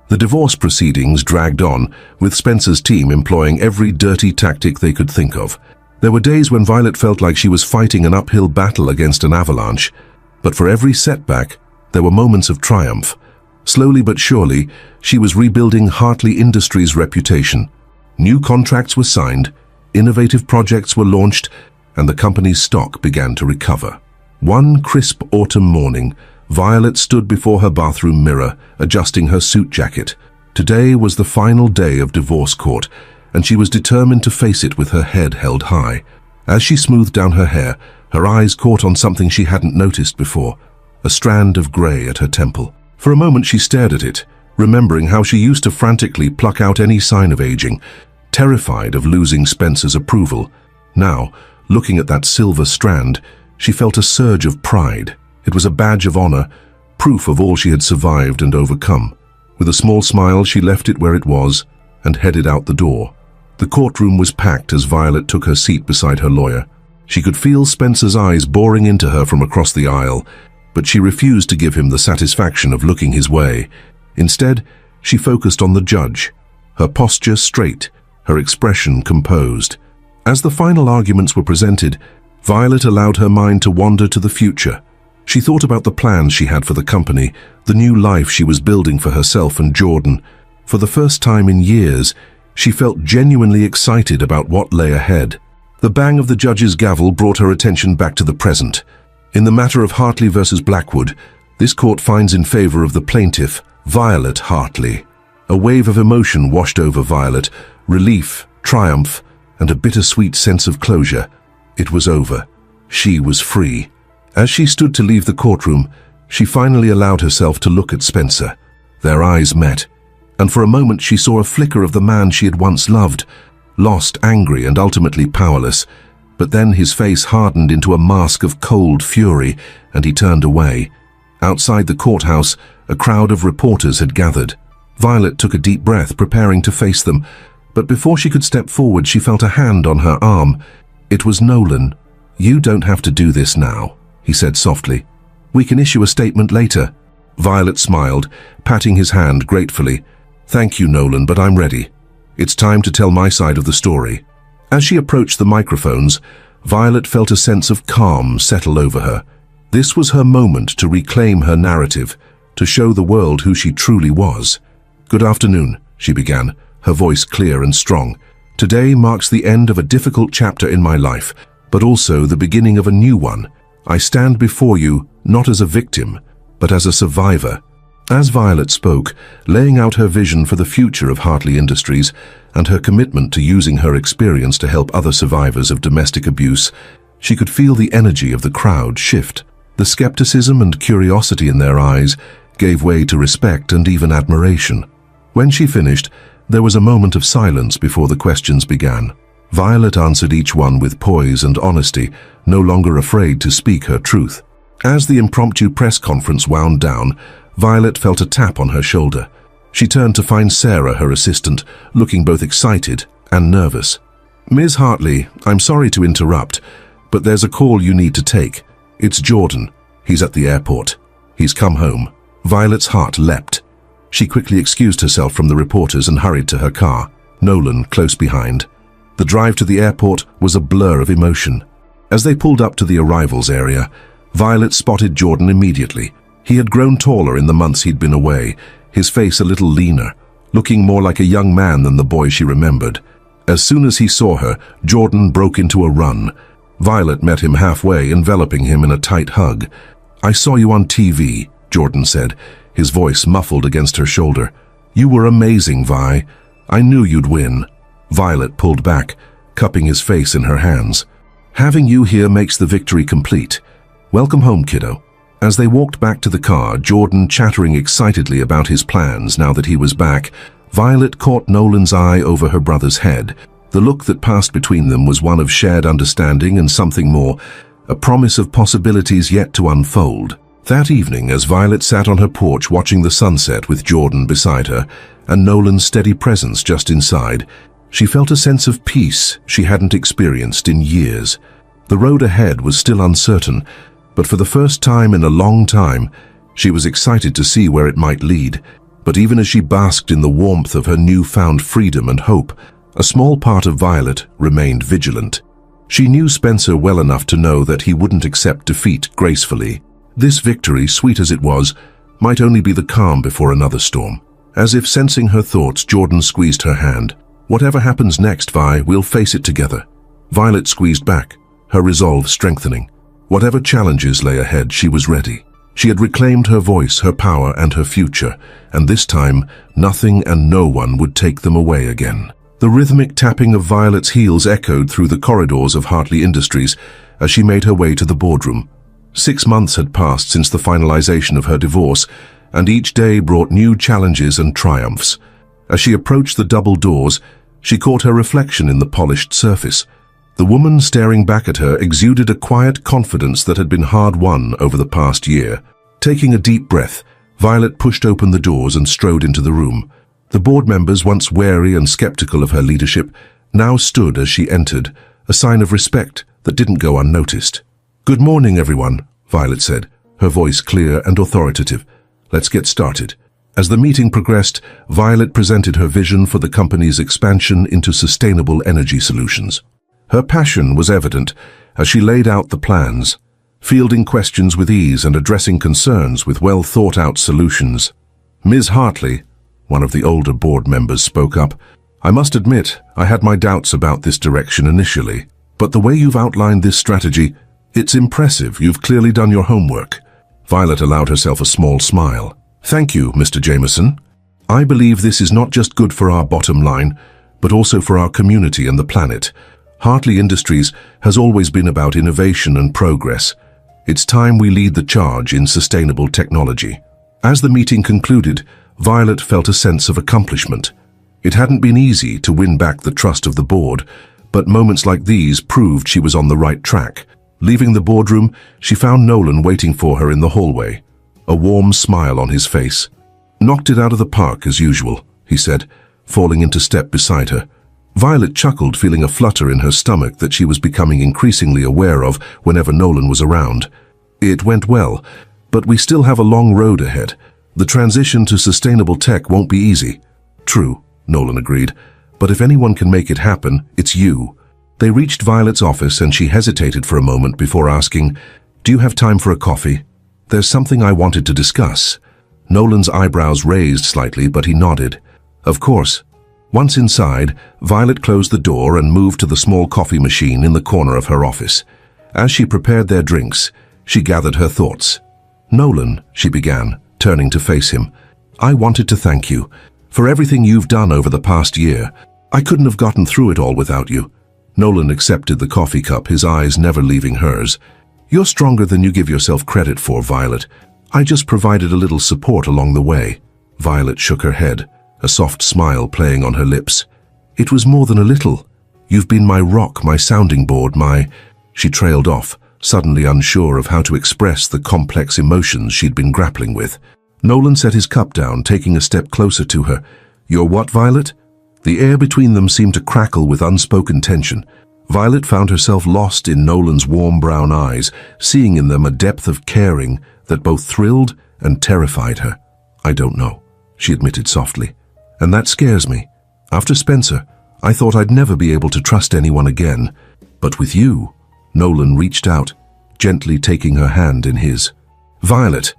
The divorce proceedings dragged on, with Spencer's team employing every dirty tactic they could think of. There were days when Violet felt like she was fighting an uphill battle against an avalanche. But for every setback, there were moments of triumph. Slowly but surely, she was rebuilding Hartley Industries' reputation. New contracts were signed, innovative projects were launched, and the company's stock began to recover. One crisp autumn morning, Violet stood before her bathroom mirror, adjusting her suit jacket. Today was the final day of divorce court, and she was determined to face it with her head held high. As she smoothed down her hair, her eyes caught on something she hadn't noticed before, a strand of grey at her temple. For a moment she stared at it, remembering how she used to frantically pluck out any sign of aging, terrified of losing Spencer's approval. Now, looking at that silver strand, she felt a surge of pride. It was a badge of honor, proof of all she had survived and overcome. With a small smile, she left it where it was and headed out the door. The courtroom was packed as Violet took her seat beside her lawyer. She could feel Spencer's eyes boring into her from across the aisle, but she refused to give him the satisfaction of looking his way. Instead, she focused on the judge, her posture straight, her expression composed. As the final arguments were presented, Violet allowed her mind to wander to the future. She thought about the plans she had for the company, the new life she was building for herself and Jordan. For the first time in years, she felt genuinely excited about what lay ahead. The bang of the judge's gavel brought her attention back to the present. In the matter of Hartley versus Blackwood, this court finds in favor of the plaintiff, Violet Hartley. A wave of emotion washed over Violet, relief, triumph, and a bittersweet sense of closure. It was over. She was free. As she stood to leave the courtroom, she finally allowed herself to look at Spencer. Their eyes met, and for a moment she saw a flicker of the man she had once loved, lost, angry, and ultimately powerless. But then his face hardened into a mask of cold fury, and he turned away. Outside the courthouse, a crowd of reporters had gathered. Violet took a deep breath, preparing to face them, but before she could step forward, she felt a hand on her arm. It was Nolan. "You don't have to do this now," he said softly. "We can issue a statement later." Violet smiled, patting his hand gratefully. "Thank you, Nolan, but I'm ready. It's time to tell my side of the story." As she approached the microphones, Violet felt a sense of calm settle over her. This was her moment to reclaim her narrative, to show the world who she truly was. "Good afternoon," she began, her voice clear and strong. "Today marks the end of a difficult chapter in my life, but also the beginning of a new one. I stand before you not as a victim, but as a survivor." As Violet spoke, laying out her vision for the future of Hartley Industries and her commitment to using her experience to help other survivors of domestic abuse, she could feel the energy of the crowd shift. The skepticism and curiosity in their eyes gave way to respect and even admiration. When she finished, there was a moment of silence before the questions began. Violet answered each one with poise and honesty, no longer afraid to speak her truth. As the impromptu press conference wound down, Violet felt a tap on her shoulder. She turned to find Sarah, her assistant, looking both excited and nervous. "Ms. Hartley, I'm sorry to interrupt, but there's a call you need to take. It's Jordan. He's at the airport. He's come home." Violet's heart leapt. She quickly excused herself from the reporters and hurried to her car, Nolan close behind. The drive to the airport was a blur of emotion. As they pulled up to the arrivals area, Violet spotted Jordan immediately. He had grown taller in the months he'd been away, his face a little leaner, looking more like a young man than the boy she remembered. As soon as he saw her, Jordan broke into a run. Violet met him halfway, enveloping him in a tight hug. "I saw you on TV," Jordan said, his voice muffled against her shoulder. "You were amazing, Vi. I knew you'd win." Violet pulled back, cupping his face in her hands. "Having you here makes the victory complete. Welcome home, kiddo." As they walked back to the car, Jordan chattering excitedly about his plans now that he was back, Violet caught Nolan's eye over her brother's head. The look that passed between them was one of shared understanding and something more, a promise of possibilities yet to unfold. That evening, as Violet sat on her porch watching the sunset with Jordan beside her and Nolan's steady presence just inside, she felt a sense of peace she hadn't experienced in years. The road ahead was still uncertain, But for the first time in a long time, she was excited to see where it might lead. But even as she basked in the warmth of her newfound freedom and hope, a small part of Violet remained vigilant. She knew Spencer well enough to know that he wouldn't accept defeat gracefully. This victory, sweet as it was, might only be the calm before another storm. As if sensing her thoughts, Jordan squeezed her hand. "Whatever happens next, Vi, we'll face it together." Violet squeezed back, her resolve strengthening. Whatever challenges lay ahead, she was ready. She had reclaimed her voice, her power, and her future, and this time, nothing and no one would take them away again. The rhythmic tapping of Violet's heels echoed through the corridors of Hartley Industries as she made her way to the boardroom. 6 months had passed since the finalization of her divorce, and each day brought new challenges and triumphs. As she approached the double doors, she caught her reflection in the polished surface. The woman staring back at her exuded a quiet confidence that had been hard-won over the past year. Taking a deep breath, Violet pushed open the doors and strode into the room. The board members, once wary and skeptical of her leadership, now stood as she entered, a sign of respect that didn't go unnoticed. "Good morning, everyone," Violet said, her voice clear and authoritative. "Let's get started." As the meeting progressed, Violet presented her vision for the company's expansion into sustainable energy solutions. Her passion was evident as she laid out the plans, fielding questions with ease and addressing concerns with well-thought-out solutions. "Ms. Hartley," one of the older board members spoke up, "I must admit I had my doubts about this direction initially, but the way you've outlined this strategy, it's impressive. You've clearly done your homework." Violet allowed herself a small smile. "Thank you, Mr. Jameson. I believe this is not just good for our bottom line, but also for our community and the planet. Hartley Industries has always been about innovation and progress. It's time we lead the charge in sustainable technology." As the meeting concluded, Violet felt a sense of accomplishment. It hadn't been easy to win back the trust of the board, but moments like these proved she was on the right track. Leaving the boardroom, she found Nolan waiting for her in the hallway, a warm smile on his face. "Knocked it out of the park as usual," he said, falling into step beside her. Violet chuckled, feeling a flutter in her stomach that she was becoming increasingly aware of whenever Nolan was around. "It went well, but we still have a long road ahead. The transition to sustainable tech won't be easy." "True," Nolan agreed, "but if anyone can make it happen, it's you." They reached Violet's office and she hesitated for a moment before asking, "Do you have time for a coffee? There's something I wanted to discuss." Nolan's eyebrows raised slightly, but he nodded. "Of course." Once inside, Violet closed the door and moved to the small coffee machine in the corner of her office. As she prepared their drinks, she gathered her thoughts. "Nolan," she began, turning to face him, "I wanted to thank you for everything you've done over the past year. I couldn't have gotten through it all without you." Nolan accepted the coffee cup, his eyes never leaving hers. "You're stronger than you give yourself credit for, Violet. I just provided a little support along the way." Violet shook her head, a soft smile playing on her lips. "It was more than a little. You've been my rock, my sounding board, my—" She trailed off, suddenly unsure of how to express the complex emotions she'd been grappling with. Nolan set his cup down, taking a step closer to her. "You're what, Violet?" The air between them seemed to crackle with unspoken tension. Violet found herself lost in Nolan's warm brown eyes, seeing in them a depth of caring that both thrilled and terrified her. "I don't know," she admitted softly. "And that scares me. After Spencer, I thought I'd never be able to trust anyone again. But with you," Nolan reached out, gently taking her hand in his. "Violet,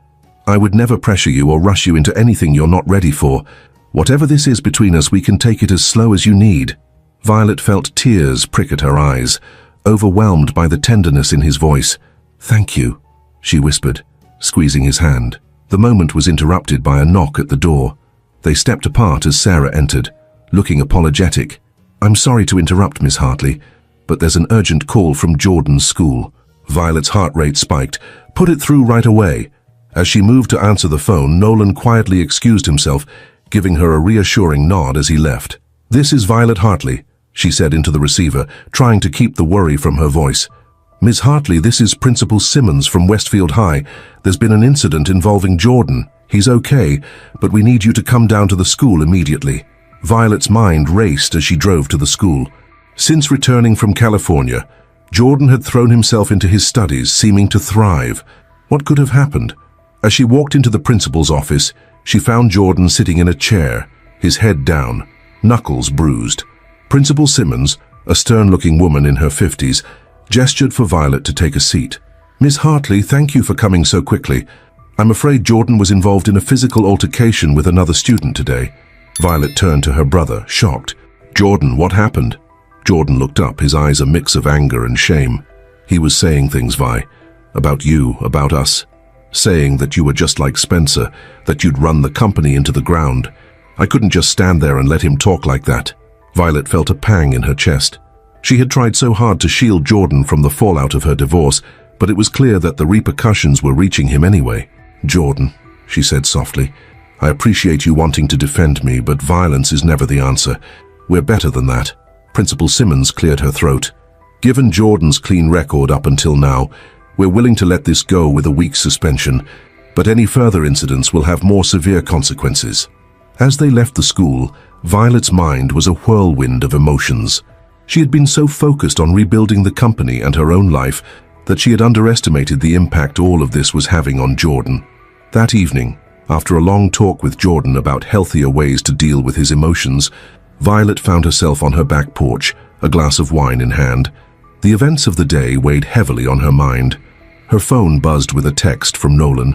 I would never pressure you or rush you into anything you're not ready for. Whatever this is between us, we can take it as slow as you need." Violet felt tears prick at her eyes, overwhelmed by the tenderness in his voice. "Thank you," she whispered, squeezing his hand. The moment was interrupted by a knock at the door. They stepped apart as Sarah entered, looking apologetic. "I'm sorry to interrupt, Miss Hartley, but there's an urgent call from Jordan's school." Violet's heart rate spiked. "Put it through right away." As she moved to answer the phone, Nolan quietly excused himself, giving her a reassuring nod as he left. "This is Violet Hartley," she said into the receiver, trying to keep the worry from her voice. "Ms. Hartley, this is Principal Simmons from Westfield High. There's been an incident involving Jordan. He's okay, but we need you to come down to the school immediately." Violet's mind raced as she drove to the school. Since returning from California, Jordan had thrown himself into his studies, seeming to thrive. What could have happened? As she walked into the principal's office, she found Jordan sitting in a chair, his head down, knuckles bruised. Principal Simmons, a stern-looking woman in her 50s, gestured for Violet to take a seat. "Miss Hartley, thank you for coming so quickly. I'm afraid Jordan was involved in a physical altercation with another student today." Violet turned to her brother, shocked. "Jordan, what happened?" Jordan looked up, his eyes a mix of anger and shame. "He was saying things, Vi, about you, about us. Saying that you were just like Spencer, that you'd run the company into the ground. I couldn't just stand there and let him talk like that." Violet felt a pang in her chest. She had tried so hard to shield Jordan from the fallout of her divorce, but it was clear that the repercussions were reaching him anyway. "Jordan," she said softly, "I appreciate you wanting to defend me, but violence is never the answer. We're better than that." Principal Simmons cleared her throat. "Given Jordan's clean record up until now, we're willing to let this go with a week's suspension, but any further incidents will have more severe consequences." As they left the school, Violet's mind was a whirlwind of emotions. She had been so focused on rebuilding the company and her own life that she had underestimated the impact all of this was having on Jordan. That evening, after a long talk with Jordan about healthier ways to deal with his emotions, Violet found herself on her back porch, a glass of wine in hand. The events of the day weighed heavily on her mind. Her phone buzzed with a text from Nolan.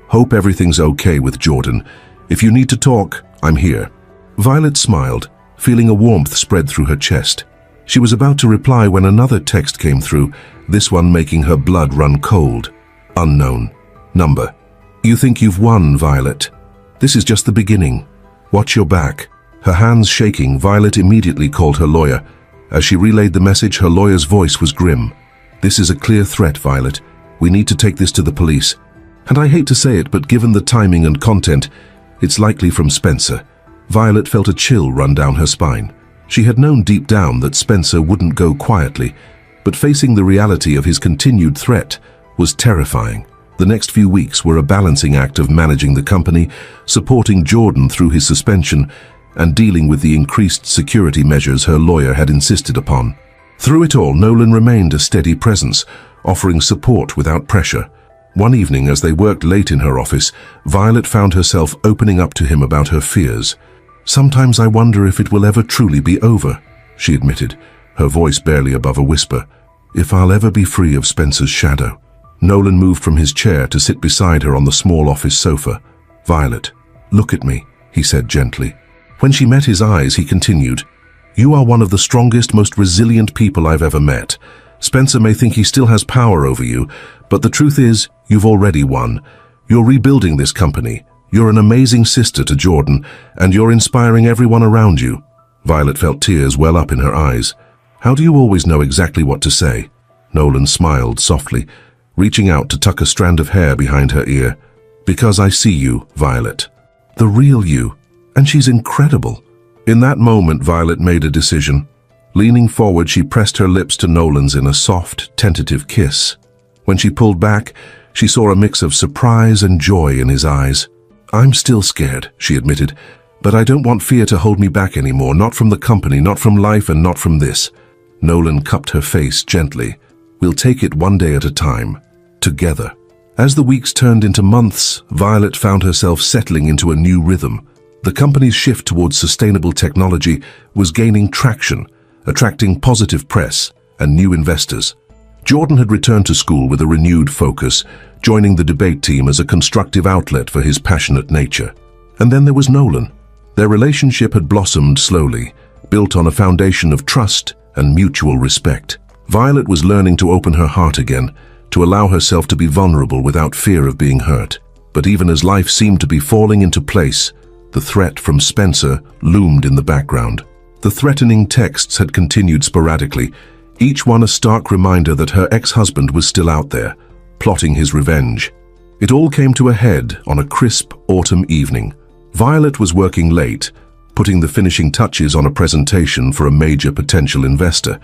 "Hope everything's okay with Jordan. If you need to talk, I'm here." Violet smiled, feeling a warmth spread through her chest. She was about to reply when another text came through, this one making her blood run cold. Unknown. Number. "You think you've won, Violet? This is just the beginning. Watch your back." Her hands shaking, Violet immediately called her lawyer. As she relayed the message, her lawyer's voice was grim. "This is a clear threat, Violet. We need to take this to the police. And I hate to say it, but given the timing and content, it's likely from Spencer." Violet felt a chill run down her spine. She had known deep down that Spencer wouldn't go quietly, but facing the reality of his continued threat was terrifying. The next few weeks were a balancing act of managing the company, supporting Jordan through his suspension, and dealing with the increased security measures her lawyer had insisted upon. Through it all, Nolan remained a steady presence, offering support without pressure. One evening, as they worked late in her office, Violet found herself opening up to him about her fears. "Sometimes I wonder if it will ever truly be over," she admitted, her voice barely above a whisper. "If I'll ever be free of Spencer's shadow." Nolan moved from his chair to sit beside her on the small office sofa. "Violet, look at me," he said gently. When she met his eyes, he continued, "You are one of the strongest, most resilient people I've ever met. Spencer may think he still has power over you, but the truth is, you've already won. You're rebuilding this company. You're an amazing sister to Jordan, and you're inspiring everyone around you." Violet felt tears well up in her eyes. "How do you always know exactly what to say?" Nolan smiled softly, reaching out to tuck a strand of hair behind her ear. "Because I see you, Violet. The real you. And she's incredible." In that moment, Violet made a decision. Leaning forward, she pressed her lips to Nolan's in a soft, tentative kiss. When she pulled back, she saw a mix of surprise and joy in his eyes. "I'm still scared," she admitted, "but I don't want fear to hold me back anymore, not from the company, not from life, and not from this." Nolan cupped her face gently. "We'll take it one day at a time, together." As the weeks turned into months, Violet found herself settling into a new rhythm. The company's shift towards sustainable technology was gaining traction, attracting positive press and new investors. Jordan had returned to school with a renewed focus, joining the debate team as a constructive outlet for his passionate nature. And then there was Nolan. Their relationship had blossomed slowly, built on a foundation of trust and mutual respect. Violet was learning to open her heart again, to allow herself to be vulnerable without fear of being hurt. But even as life seemed to be falling into place, the threat from Spencer loomed in the background. The threatening texts had continued sporadically, each one a stark reminder that her ex-husband was still out there, plotting his revenge. It all came to a head on a crisp autumn evening. Violet was working late, putting the finishing touches on a presentation for a major potential investor.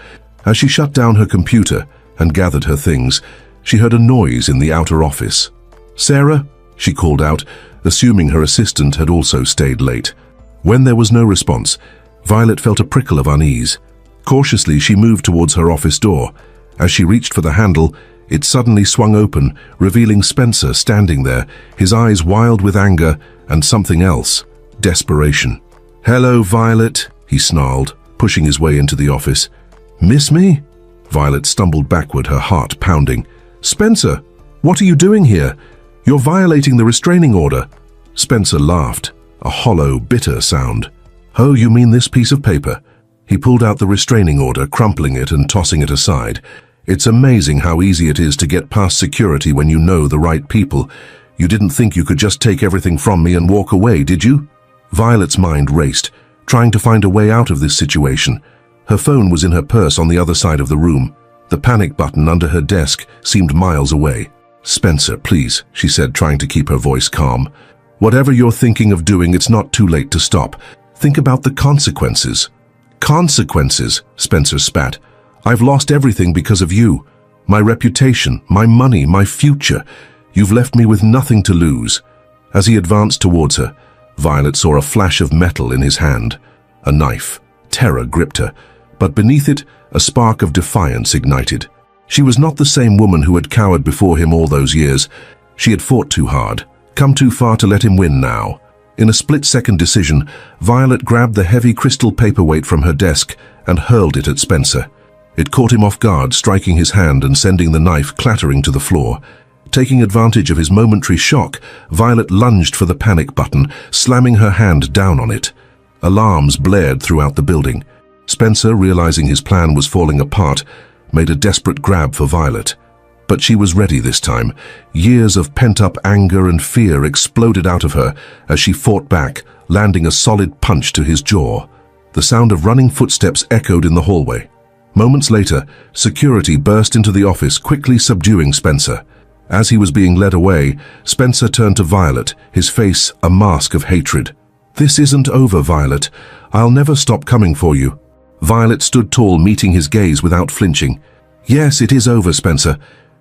As she shut down her computer and gathered her things, she heard a noise in the outer office. "Sarah?" she called out, assuming her assistant had also stayed late. When there was no response, Violet felt a prickle of unease. Cautiously, she moved towards her office door. As she reached for the handle, it suddenly swung open, revealing Spencer standing there, his eyes wild with anger and something else, desperation. "Hello, Violet," he snarled, pushing his way into the office. "Miss me?" Violet stumbled backward, her heart pounding. "Spencer, what are you doing here? You're violating the restraining order." Spencer laughed, a hollow, bitter sound. "Oh, you mean this piece of paper?" He pulled out the restraining order, crumpling it and tossing it aside. "It's amazing how easy it is to get past security when you know the right people. You didn't think you could just take everything from me and walk away, did you?" Violet's mind raced, trying to find a way out of this situation. Her phone was in her purse on the other side of the room. The panic button under her desk seemed miles away. "Spencer, please," she said, trying to keep her voice calm. "Whatever you're thinking of doing, it's not too late to stop. Think about the consequences." "Consequences?" Spencer spat. "I've lost everything because of you. My reputation, my money, my future. You've left me with nothing to lose." As he advanced towards her, Violet saw a flash of metal in his hand. A knife. Terror gripped her, but beneath it, a spark of defiance ignited. She was not the same woman who had cowered before him all those years. She had fought too hard, come too far to let him win now. In a split-second decision, Violet grabbed the heavy crystal paperweight from her desk and hurled it at Spencer. It caught him off guard, striking his hand and sending the knife clattering to the floor. Taking advantage of his momentary shock, Violet lunged for the panic button, slamming her hand down on it. Alarms blared throughout the building. Spencer, realizing his plan was falling apart, made a desperate grab for Violet. But she was ready this time. Years of pent-up anger and fear exploded out of her as she fought back, landing a solid punch to his jaw. The sound of running footsteps echoed in the hallway. Moments later, security burst into the office, quickly subduing Spencer. As he was being led away, Spencer turned to Violet, his face a mask of hatred. "This isn't over, Violet. I'll never stop coming for you." Violet stood tall, meeting his gaze without flinching. "Yes, it is over, Spencer.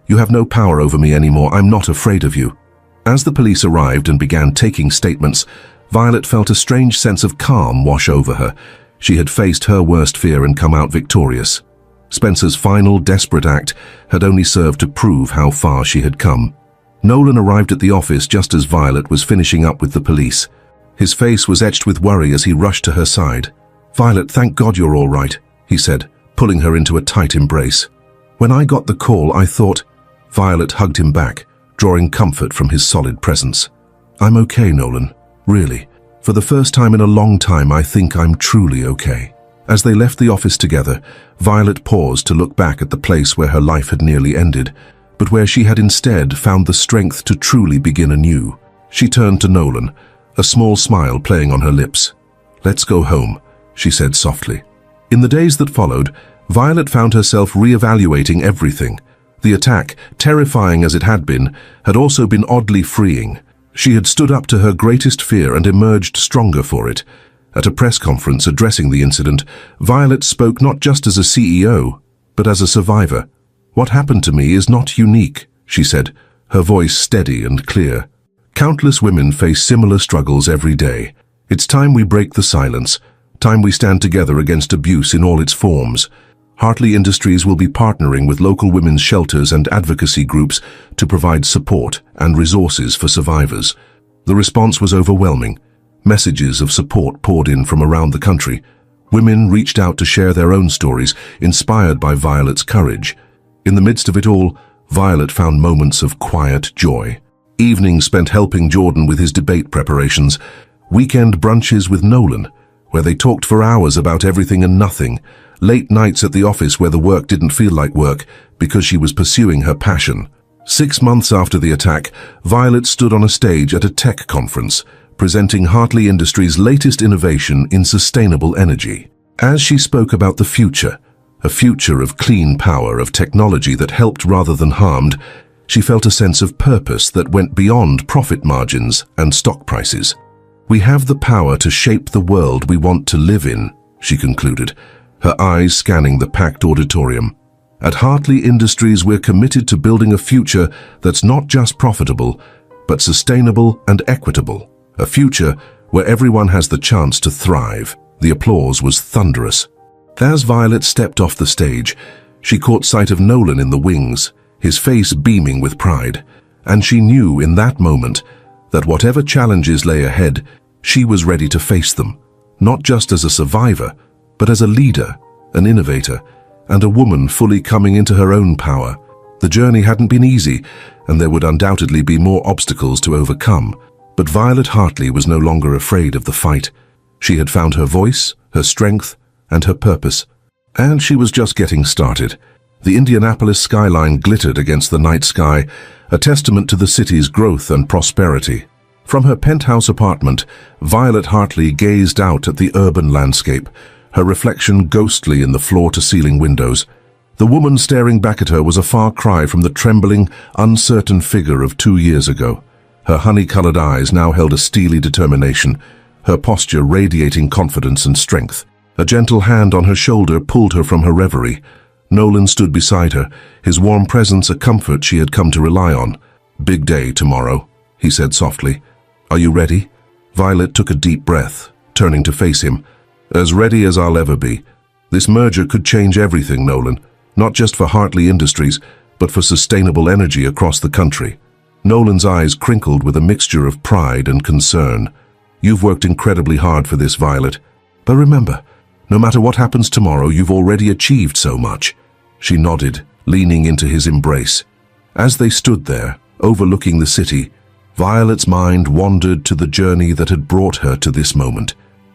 You have no power over me anymore. I'm not afraid of you." As the police arrived and began taking statements, Violet felt a strange sense of calm wash over her. She had faced her worst fear and come out victorious. Spencer's final, desperate act had only served to prove how far she had come. Nolan arrived at the office just as Violet was finishing up with the police. His face was etched with worry as he rushed to her side. "Violet, thank God you're all right," he said, pulling her into a tight embrace. "When I got the call, I thought—" Violet hugged him back, drawing comfort from his solid presence. "I'm okay, Nolan. Really. For the first time in a long time, I think I'm truly okay." As they left the office together, Violet paused to look back at the place where her life had nearly ended, but where she had instead found the strength to truly begin anew. She turned to Nolan, a small smile playing on her lips. "Let's go home," she said softly. In the days that followed, Violet found herself re-evaluating everything. The attack, terrifying as it had been, had also been oddly freeing. She had stood up to her greatest fear and emerged stronger for it. At a press conference addressing the incident, Violet spoke not just as a CEO, but as a survivor. "What happened to me is not unique," she said, her voice steady and clear. "Countless women face similar struggles every day. It's time we break the silence, time we stand together against abuse in all its forms. Hartley Industries will be partnering with local women's shelters and advocacy groups to provide support and resources for survivors." The response was overwhelming. Messages of support poured in from around the country. Women reached out to share their own stories, inspired by Violet's courage. In the midst of it all, Violet found moments of quiet joy. Evenings spent helping Jordan with his debate preparations. Weekend brunches with Nolan, where they talked for hours about everything and nothing. Late nights at the office where the work didn't feel like work because she was pursuing her passion. 6 months after the attack, Violet stood on a stage at a tech conference, presenting Hartley Industries' latest innovation in sustainable energy. As she spoke about the future, a future of clean power, of technology that helped rather than harmed, she felt a sense of purpose that went beyond profit margins and stock prices. "We have the power to shape the world we want to live in," she concluded, her eyes scanning the packed auditorium. "At Hartley Industries, we're committed to building a future that's not just profitable, but sustainable and equitable. A future where everyone has the chance to thrive." The applause was thunderous. As Violet stepped off the stage, She caught sight of Nolan in the wings, his face beaming with pride, and she knew in that moment that whatever challenges lay ahead, she was ready to face them, not just as a survivor, but as a leader, an innovator, and a woman fully coming into her own power. The journey hadn't been easy, and there would undoubtedly be more obstacles to overcome, but Violet Hartley was no longer afraid of the fight. She had found her voice, her strength, and her purpose, and she was just getting started. The Indianapolis skyline glittered against the night sky, a testament to the city's growth and prosperity. From her penthouse apartment, Violet Hartley gazed out at the urban landscape, her reflection ghostly in the floor-to-ceiling windows. The woman staring back at her was a far cry from the trembling, uncertain figure of 2 years ago. Her honey-colored eyes now held a steely determination, her posture radiating confidence and strength. A gentle hand on her shoulder pulled her from her reverie. Nolan stood beside her, his warm presence a comfort she had come to rely on. "Big day tomorrow," he said softly. "Are you ready?" Violet took a deep breath, turning to face him. "As ready as I'll ever be. This merger could change everything, Nolan. Not just for Hartley Industries, but for sustainable energy across the country." Nolan's eyes crinkled with a mixture of pride and concern. "You've worked incredibly hard for this, Violet. But remember, no matter what happens tomorrow, you've already achieved so much." She nodded, leaning into his embrace. As they stood there, overlooking the city, Violet's mind wandered to the journey that had brought her to this moment.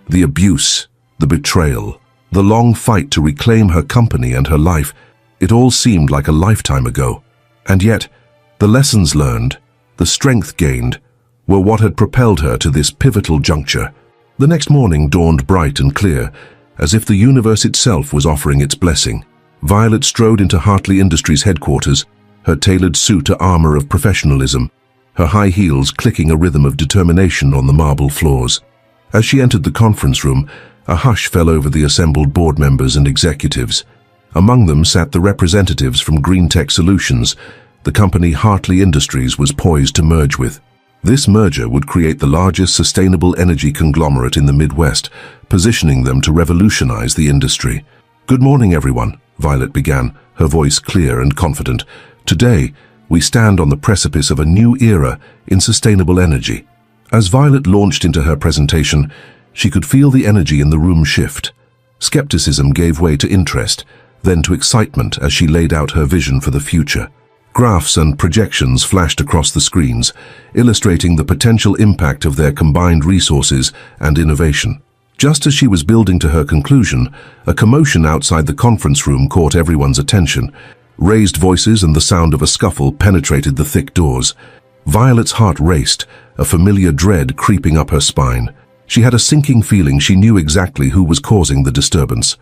The abuse, the betrayal, the long fight to reclaim her company and her life. It all seemed like a lifetime ago. And yet, the lessons learned, the strength gained, were what had propelled her to this pivotal juncture. The next morning dawned bright and clear, as if the universe itself was offering its blessing. Violet strode into Hartley Industries headquarters, her tailored suit a armor of professionalism, her high heels clicking a rhythm of determination on the marble floors. As she entered the conference room, a hush fell over the assembled board members and executives. Among them sat the representatives from Green Tech Solutions, the company Hartley Industries was poised to merge with. This merger would create the largest sustainable energy conglomerate in the Midwest, positioning them to revolutionize the industry. "Good morning, everyone," Violet began, her voice clear and confident. "Today, we stand on the precipice of a new era in sustainable energy." As Violet launched into her presentation, she could feel the energy in the room shift. Skepticism gave way to interest, then to excitement as she laid out her vision for the future. Graphs and projections flashed across the screens, illustrating the potential impact of their combined resources and innovation. Just as she was building to her conclusion, a commotion outside the conference room caught everyone's attention. Raised voices and the sound of a scuffle penetrated the thick doors. Violet's heart raced, a familiar dread creeping up her spine. She had a sinking feeling she knew exactly who was causing the disturbance.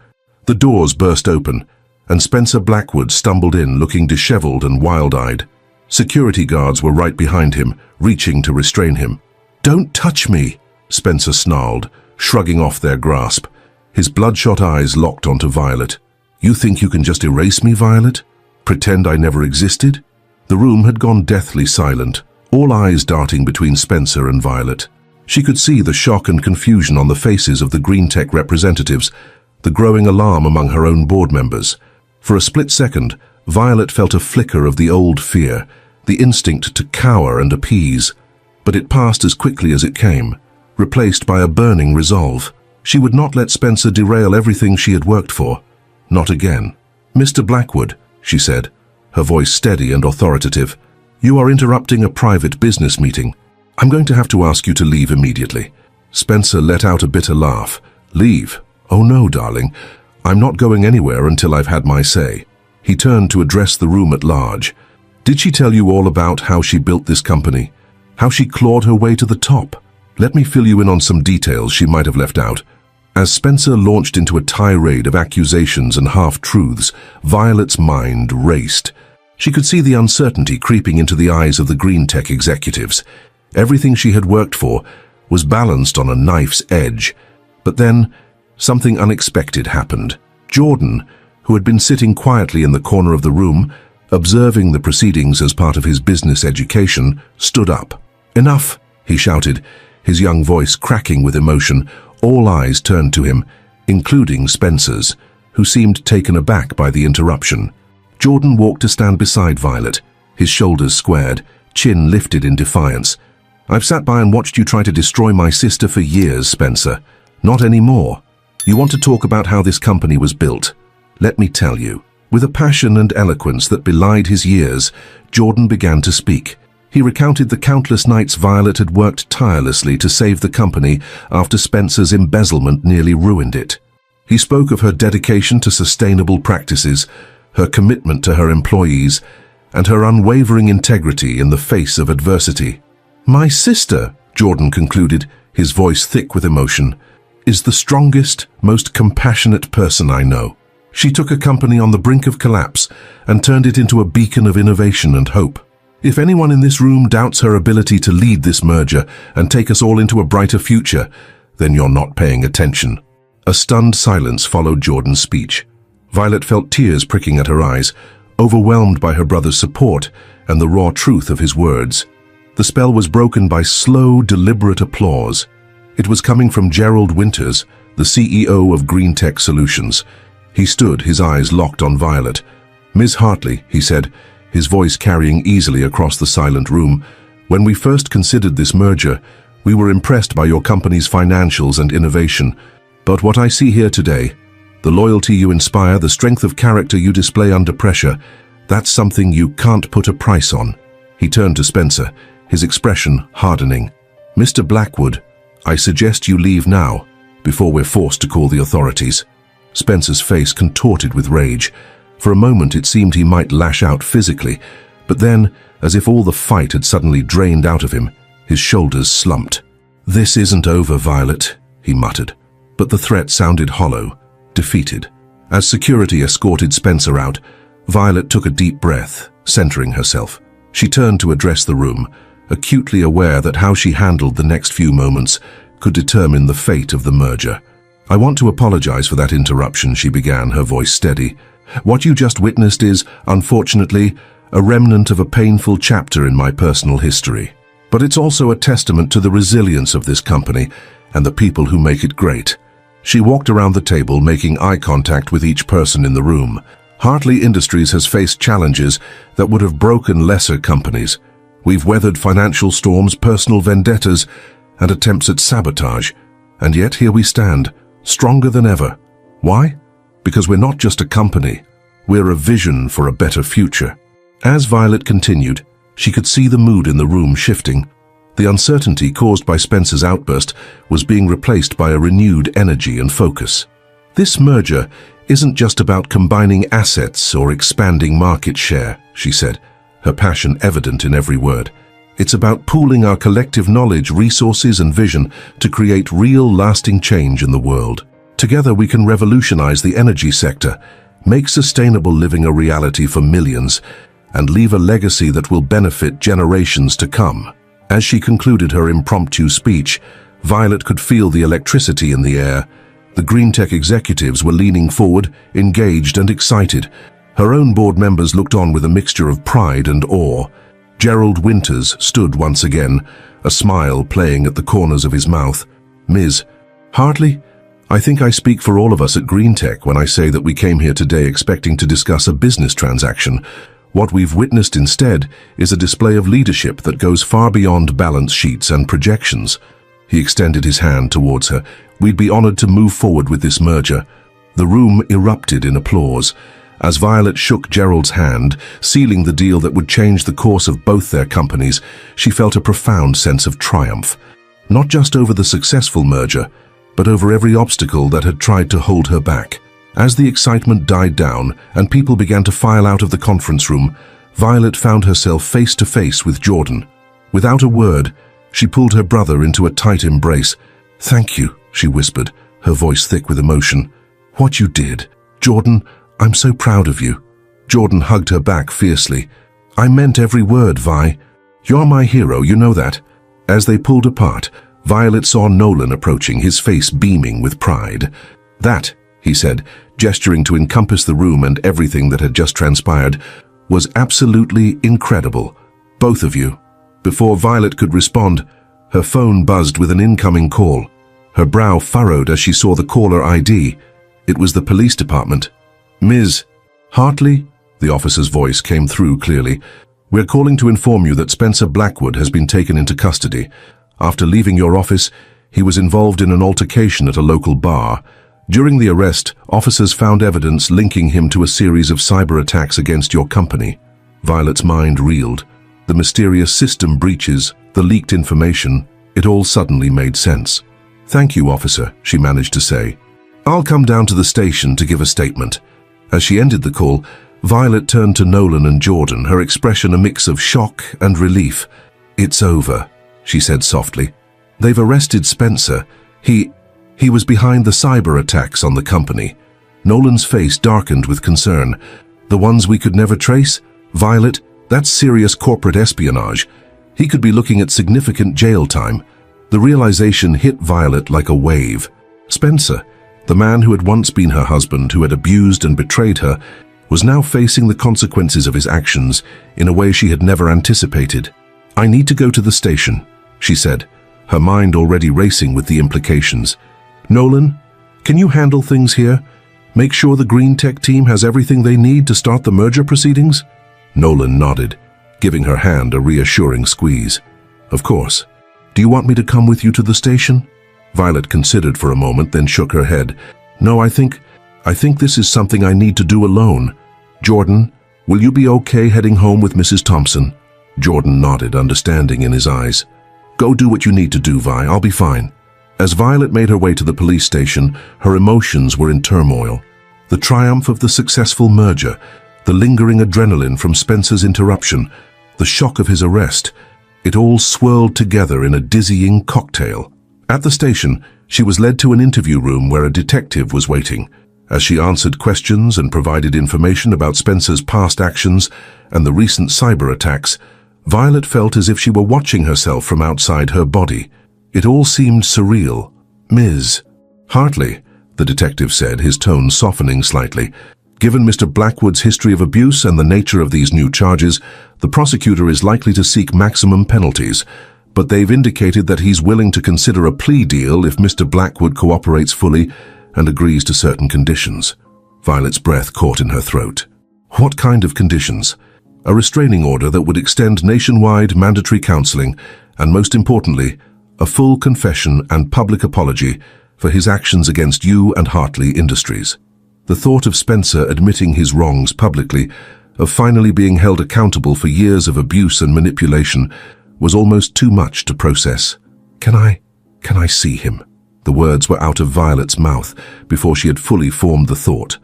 The doors burst open, and Spencer Blackwood stumbled in looking disheveled and wild-eyed. Security guards were right behind him, reaching to restrain him. "Don't touch me," Spencer snarled, shrugging off their grasp. His bloodshot eyes locked onto Violet. "You think you can just erase me, Violet? Pretend I never existed?" The room had gone deathly silent, all eyes darting between Spencer and Violet. She could see the shock and confusion on the faces of the Green Tech representatives, the growing alarm among her own board members. For a split second, Violet felt a flicker of the old fear, the instinct to cower and appease. But it passed as quickly as it came, replaced by a burning resolve. She would not let Spencer derail everything she had worked for. Not again. "Mr. Blackwood," she said, her voice steady and authoritative, "you are interrupting a private business meeting. I'm going to have to ask you to leave immediately." Spencer let out a bitter laugh. "Leave? Oh no, darling. I'm not going anywhere until I've had my say." He turned to address the room at large. "Did she tell you all about how she built this company? How she clawed her way to the top? Let me fill you in on some details she might have left out." As Spencer launched into a tirade of accusations and half-truths, Violet's mind raced. She could see the uncertainty creeping into the eyes of the Green Tech executives. Everything she had worked for was balanced on a knife's edge. But then, something unexpected happened. Jordan, who had been sitting quietly in the corner of the room, observing the proceedings as part of his business education, stood up. "Enough," he shouted, his young voice cracking with emotion. All eyes turned to him, including Spencer's. who seemed taken aback by the interruption. Jordan walked to stand beside Violet, his shoulders squared, chin lifted in defiance. "I've sat by and watched you try to destroy my sister for years, Spencer. Not anymore. You want to talk about how this company was built? Let me tell you." With a passion and eloquence that belied his years, Jordan began to speak. He recounted the countless nights Violet had worked tirelessly to save the company after Spencer's embezzlement nearly ruined it. He spoke of her dedication to sustainable practices, her commitment to her employees, and her unwavering integrity in the face of adversity. "My sister," Jordan concluded, his voice thick with emotion, "is the strongest, most compassionate person I know. She took a company on the brink of collapse and turned it into a beacon of innovation and hope. If anyone in this room doubts her ability to lead this merger and take us all into a brighter future, then you're not paying attention." A stunned silence followed Jordan's speech. Violet felt tears pricking at her eyes, overwhelmed by her brother's support and the raw truth of his words. The spell was broken by slow, deliberate applause. It was coming from Gerald Winters, the CEO of Green Tech Solutions. He stood, his eyes locked on Violet. "Ms. Hartley," he said, his voice carrying easily across the silent room, "when we first considered this merger, we were impressed by your company's financials and innovation. But what I see here today, the loyalty you inspire, the strength of character you display under pressure, that's something you can't put a price on." He turned to Spencer, his expression hardening. "Mr. Blackwood, I suggest you leave now, before we're forced to call the authorities." Spencer's face contorted with rage. For a moment it seemed he might lash out physically, but then, as if all the fight had suddenly drained out of him, his shoulders slumped. "This isn't over, Violet," he muttered. But the threat sounded hollow, defeated. As security escorted Spencer out, Violet took a deep breath, centering herself. She turned to address the room, acutely aware that how she handled the next few moments could determine the fate of the merger. "I want to apologize for that interruption," she began, her voice steady. "What you just witnessed is, unfortunately, a remnant of a painful chapter in my personal history. But it's also a testament to the resilience of this company and the people who make it great." She walked around the table, making eye contact with each person in the room. Hartley Industries has faced challenges that would have broken lesser companies. We've weathered financial storms, personal vendettas, and attempts at sabotage. And yet here we stand, stronger than ever. Why? Because we're not just a company. We're a vision for a better future. As Violet continued, she could see the mood in the room shifting. The uncertainty caused by Spencer's outburst was being replaced by a renewed energy and focus. "This merger isn't just about combining assets or expanding market share," she said, her passion evident in every word. "It's about pooling our collective knowledge, resources, and vision to create real, lasting change in the world. Together we can revolutionize the energy sector, make sustainable living a reality for millions, and leave a legacy that will benefit generations to come." As she concluded her impromptu speech, Violet could feel the electricity in the air. The Green Tech executives were leaning forward, engaged and excited. Her own board members looked on with a mixture of pride and awe. Gerald Winters stood once again, a smile playing at the corners of his mouth. "Ms. Hartley, I think I speak for all of us at Green Tech when I say that we came here today expecting to discuss a business transaction. What we've witnessed instead is a display of leadership that goes far beyond balance sheets and projections." He extended his hand towards her. "We'd be honored to move forward with this merger." The room erupted in applause. As Violet shook Gerald's hand, sealing the deal that would change the course of both their companies, she felt a profound sense of triumph. Not just over the successful merger, but over every obstacle that had tried to hold her back. As the excitement died down and people began to file out of the conference room, Violet found herself face to face with Jordan. Without a word, she pulled her brother into a tight embrace. "Thank you," she whispered, her voice thick with emotion. "What you did. Jordan, I'm so proud of you." Jordan hugged her back fiercely. "I meant every word, Vi. You're my hero, you know that." As they pulled apart, Violet saw Nolan approaching, his face beaming with pride. "That," he said, gesturing to encompass the room and everything that had just transpired, "was absolutely incredible. Both of you." Before Violet could respond, her phone buzzed with an incoming call. Her brow furrowed as she saw the caller ID. It was the police department. "Ms. Hartley?" The officer's voice came through clearly. "We're calling to inform you that Spencer Blackwood has been taken into custody. After leaving your office, he was involved in an altercation at a local bar. During the arrest, officers found evidence linking him to a series of cyber attacks against your company." Violet's mind reeled. The mysterious system breaches, the leaked information, it all suddenly made sense. "Thank you, officer," she managed to say. "I'll come down to the station to give a statement." As she ended the call, Violet turned to Nolan and Jordan, her expression a mix of shock and relief. "It's over," she said softly. "They've arrested Spencer. He was behind the cyber attacks on the company." Nolan's face darkened with concern. "The ones we could never trace? Violet, that's serious corporate espionage. He could be looking at significant jail time." The realization hit Violet like a wave. Spencer, the man who had once been her husband, who had abused and betrayed her, was now facing the consequences of his actions in a way she had never anticipated. "I need to go to the station," she said, her mind already racing with the implications. "Nolan, can you handle things here? Make sure the Green Tech team has everything they need to start the merger proceedings?" Nolan nodded, giving her hand a reassuring squeeze. "Of course. Do you want me to come with you to the station?" Violet considered for a moment, then shook her head. "No, I think this is something I need to do alone. Jordan, will you be okay heading home with Mrs. Thompson?" Jordan nodded, understanding in his eyes. "Go do what you need to do, Vi. I'll be fine." As Violet made her way to the police station, her emotions were in turmoil. The triumph of the successful merger, the lingering adrenaline from Spencer's interruption, the shock of his arrest, it all swirled together in a dizzying cocktail. At the station, she was led to an interview room where a detective was waiting. As she answered questions and provided information about Spencer's past actions and the recent cyber attacks, Violet felt as if she were watching herself from outside her body. It all seemed surreal. "Ms. Hartley," the detective said, his tone softening slightly. "Given Mr. Blackwood's history of abuse and the nature of these new charges, the prosecutor is likely to seek maximum penalties, but they've indicated that he's willing to consider a plea deal if Mr. Blackwood cooperates fully and agrees to certain conditions." Violet's breath caught in her throat. What kind of conditions? A restraining order that would extend nationwide mandatory counseling, and most importantly, a full confession and public apology for his actions against you and Hartley Industries. The thought of Spencer admitting his wrongs publicly, of finally being held accountable for years of abuse and manipulation, was almost too much to process. Can I see him?" The words were out of Violet's mouth before she had fully formed the thought.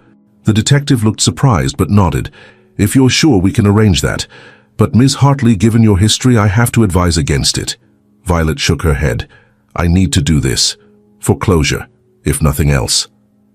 The detective looked surprised but nodded. "If you're sure, we can arrange that. But Ms. Hartley, given your history, I have to advise against it." Violet shook her head. "I need to do this. For closure, if nothing else."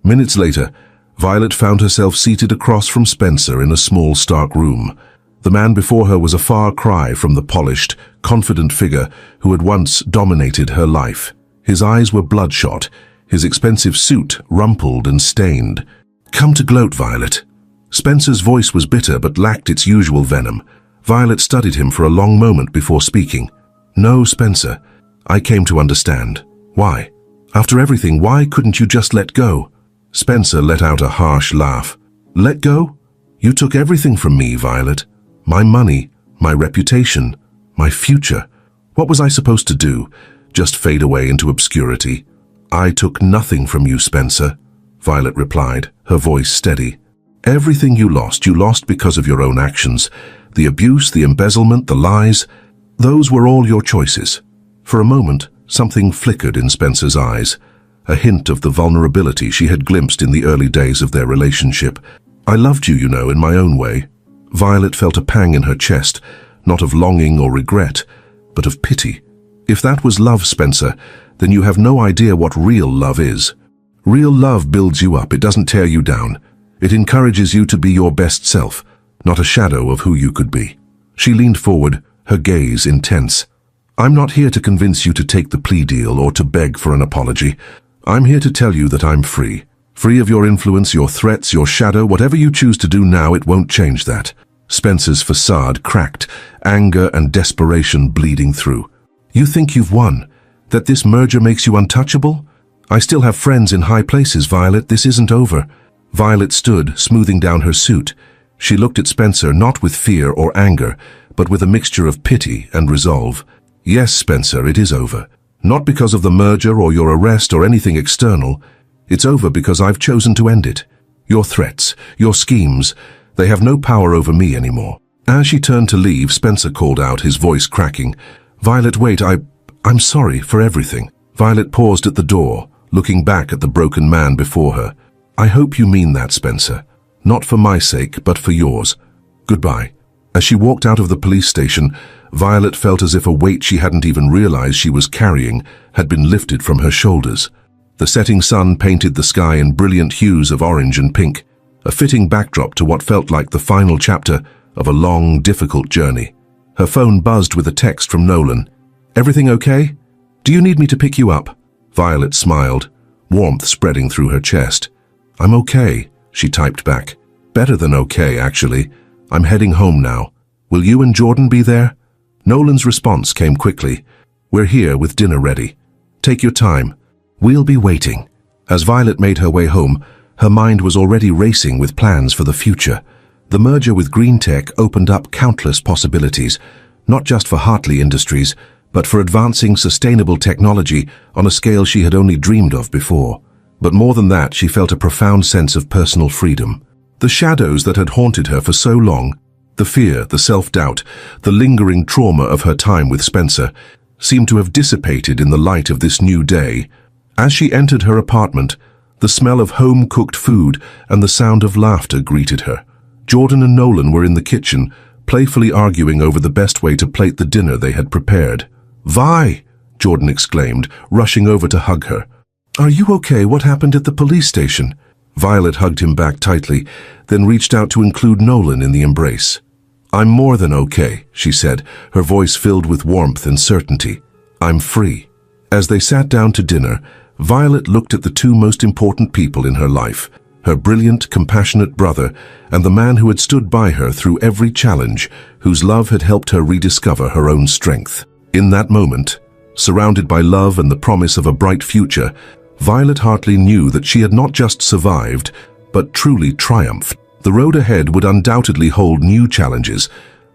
Minutes later, Violet found herself seated across from Spencer in a small, stark room. The man before her was a far cry from the polished, confident figure who had once dominated her life. His eyes were bloodshot, his expensive suit rumpled and stained. "Come to gloat, Violet." Spencer's voice was bitter but lacked its usual venom. Violet studied him for a long moment before speaking. "No, Spencer, I came to understand. Why? After everything, why couldn't you just let go?" Spencer let out a harsh laugh. "Let go? You took everything from me, Violet. My money, my reputation, my future. What was I supposed to do? Just fade away into obscurity?" "I took nothing from you, Spencer," Violet replied, her voice steady. "Everything you lost because of your own actions. The abuse, the embezzlement, the lies. Those were all your choices." For a moment, something flickered in Spencer's eyes, a hint of the vulnerability she had glimpsed in the early days of their relationship. "I loved you, in my own way." Violet felt a pang in her chest, not of longing or regret, but of pity. If that was love, Spencer, then you have no idea what real love is. Real love builds you up, it doesn't tear you down. It encourages you to be your best self, not a shadow of who you could be. She leaned forward, her gaze intense. "I'm not here to convince you to take the plea deal or to beg for an apology. I'm here to tell you that I'm free. Free of your influence, your threats, your shadow. Whatever you choose to do now, it won't change that." Spencer's facade cracked, anger and desperation bleeding through. "You think you've won? That this merger makes you untouchable? I still have friends in high places, Violet. This isn't over. Violet stood, smoothing down her suit. She looked at Spencer not with fear or anger, but with a mixture of pity and resolve. Yes, Spencer, it is over. Not because of the merger or your arrest or anything external. It's over because I've chosen to end it. Your threats, your schemes, they have no power over me anymore. As she turned to leave, Spencer called out, his voice cracking. Violet, wait, I'm sorry for everything. Violet paused at the door, looking back at the broken man before her. I hope you mean that, Spencer. Not for my sake, but for yours. Goodbye. As she walked out of the police station, Violet felt as if a weight she hadn't even realized she was carrying had been lifted from her shoulders. The setting sun painted the sky in brilliant hues of orange and pink, a fitting backdrop to what felt like the final chapter of a long, difficult journey. Her phone buzzed with a text from Nolan. Everything okay? Do you need me to pick you up? Violet smiled, warmth spreading through her chest. I'm okay, she typed back. Better than okay, actually. I'm heading home now. Will you and Jordan be there? Nolan's response came quickly. We're here with dinner ready. Take your time. We'll be waiting. As Violet made her way home, her mind was already racing with plans for the future. The merger with Green Tech opened up countless possibilities, not just for Hartley Industries, but for advancing sustainable technology on a scale she had only dreamed of before. But more than that, she felt a profound sense of personal freedom. The shadows that had haunted her for so long, the fear, the self-doubt, the lingering trauma of her time with Spencer, seemed to have dissipated in the light of this new day. As she entered her apartment, the smell of home-cooked food and the sound of laughter greeted her. Jordan and Nolan were in the kitchen, playfully arguing over the best way to plate the dinner they had prepared. Vi! Jordan exclaimed, rushing over to hug her. Are you okay? What happened at the police station? Violet hugged him back tightly, then reached out to include Nolan in the embrace. I'm more than okay, she said, her voice filled with warmth and certainty. I'm free. As they sat down to dinner, Violet looked at the two most important people in her life, her brilliant, compassionate brother, and the man who had stood by her through every challenge, whose love had helped her rediscover her own strength. In that moment, surrounded by love and the promise of a bright future, Violet Hartley knew that she had not just survived, but truly triumphed. The road ahead would undoubtedly hold new challenges,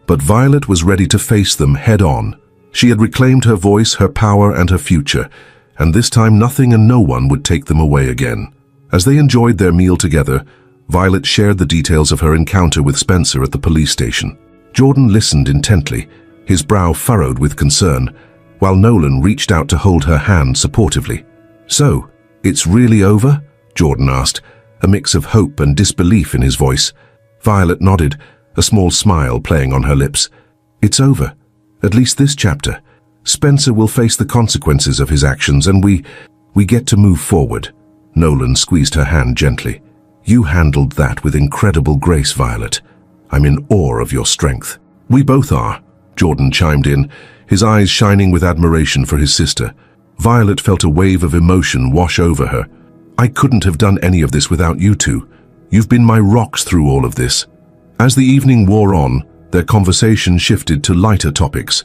but Violet was ready to face them head-on. She had reclaimed her voice, her power, and her future, and this time nothing and no one would take them away again. As they enjoyed their meal together, Violet shared the details of her encounter with Spencer at the police station. Jordan listened intently, his brow furrowed with concern, while Nolan reached out to hold her hand supportively. So, it's really over? Jordan asked, a mix of hope and disbelief in his voice. Violet nodded, a small smile playing on her lips. It's over. At least this chapter. Spencer will face the consequences of his actions, and we get to move forward. Nolan squeezed her hand gently. You handled that with incredible grace, Violet. I'm in awe of your strength. We both are, Jordan chimed in, his eyes shining with admiration for his sister. Violet felt a wave of emotion wash over her. I couldn't have done any of this without you two. You've been my rocks through all of this. As the evening wore on, their conversation shifted to lighter topics.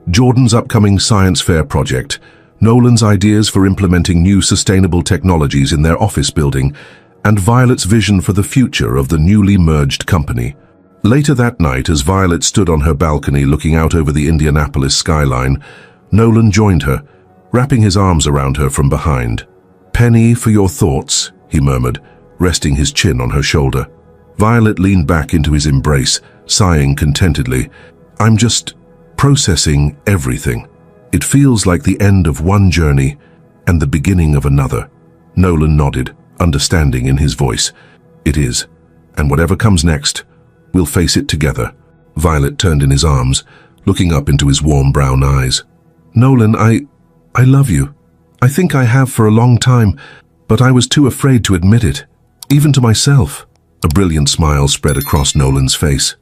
Jordan's upcoming science fair project, Nolan's ideas for implementing new sustainable technologies in their office building, and Violet's vision for the future of the newly merged company. Later that night, as Violet stood on her balcony looking out over the Indianapolis skyline, Nolan joined her, wrapping his arms around her from behind. Penny, for your thoughts, he murmured, resting his chin on her shoulder. Violet leaned back into his embrace, sighing contentedly. I'm just processing everything. It feels like the end of one journey and the beginning of another. Nolan nodded, understanding in his voice. It is, and whatever comes next, we'll face it together. Violet turned in his arms, looking up into his warm brown eyes. Nolan, I love you. I think I have for a long time, but I was too afraid to admit it, even to myself. A brilliant smile spread across Nolan's face.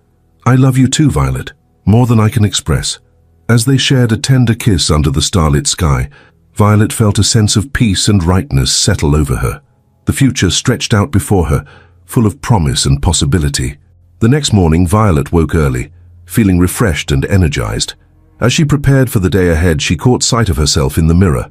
I love you too, Violet, more than I can express. As they shared a tender kiss under the starlit sky, Violet felt a sense of peace and rightness settle over her. The future stretched out before her, full of promise and possibility. The next morning, Violet woke early, feeling refreshed and energized. As she prepared for the day ahead, she caught sight of herself in the mirror.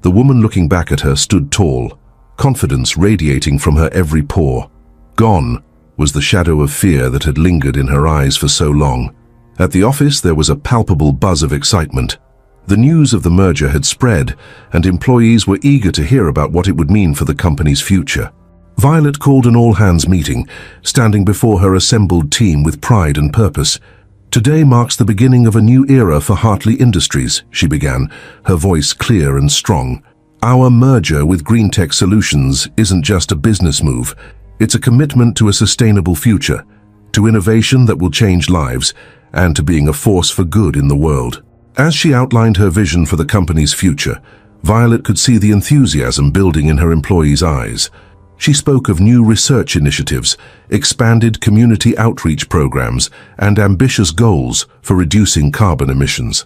The woman looking back at her stood tall, confidence radiating from her every pore. Gone was the shadow of fear that had lingered in her eyes for so long. At the office, there was a palpable buzz of excitement. The news of the merger had spread, and employees were eager to hear about what it would mean for the company's future. Violet called an all-hands meeting, standing before her assembled team with pride and purpose. "Today marks the beginning of a new era for Hartley Industries," she began, her voice clear and strong. "Our merger with Greentech Solutions isn't just a business move. It's a commitment to a sustainable future, to innovation that will change lives, and to being a force for good in the world." As she outlined her vision for the company's future, Violet could see the enthusiasm building in her employees' eyes. She spoke of new research initiatives, expanded community outreach programs, and ambitious goals for reducing carbon emissions.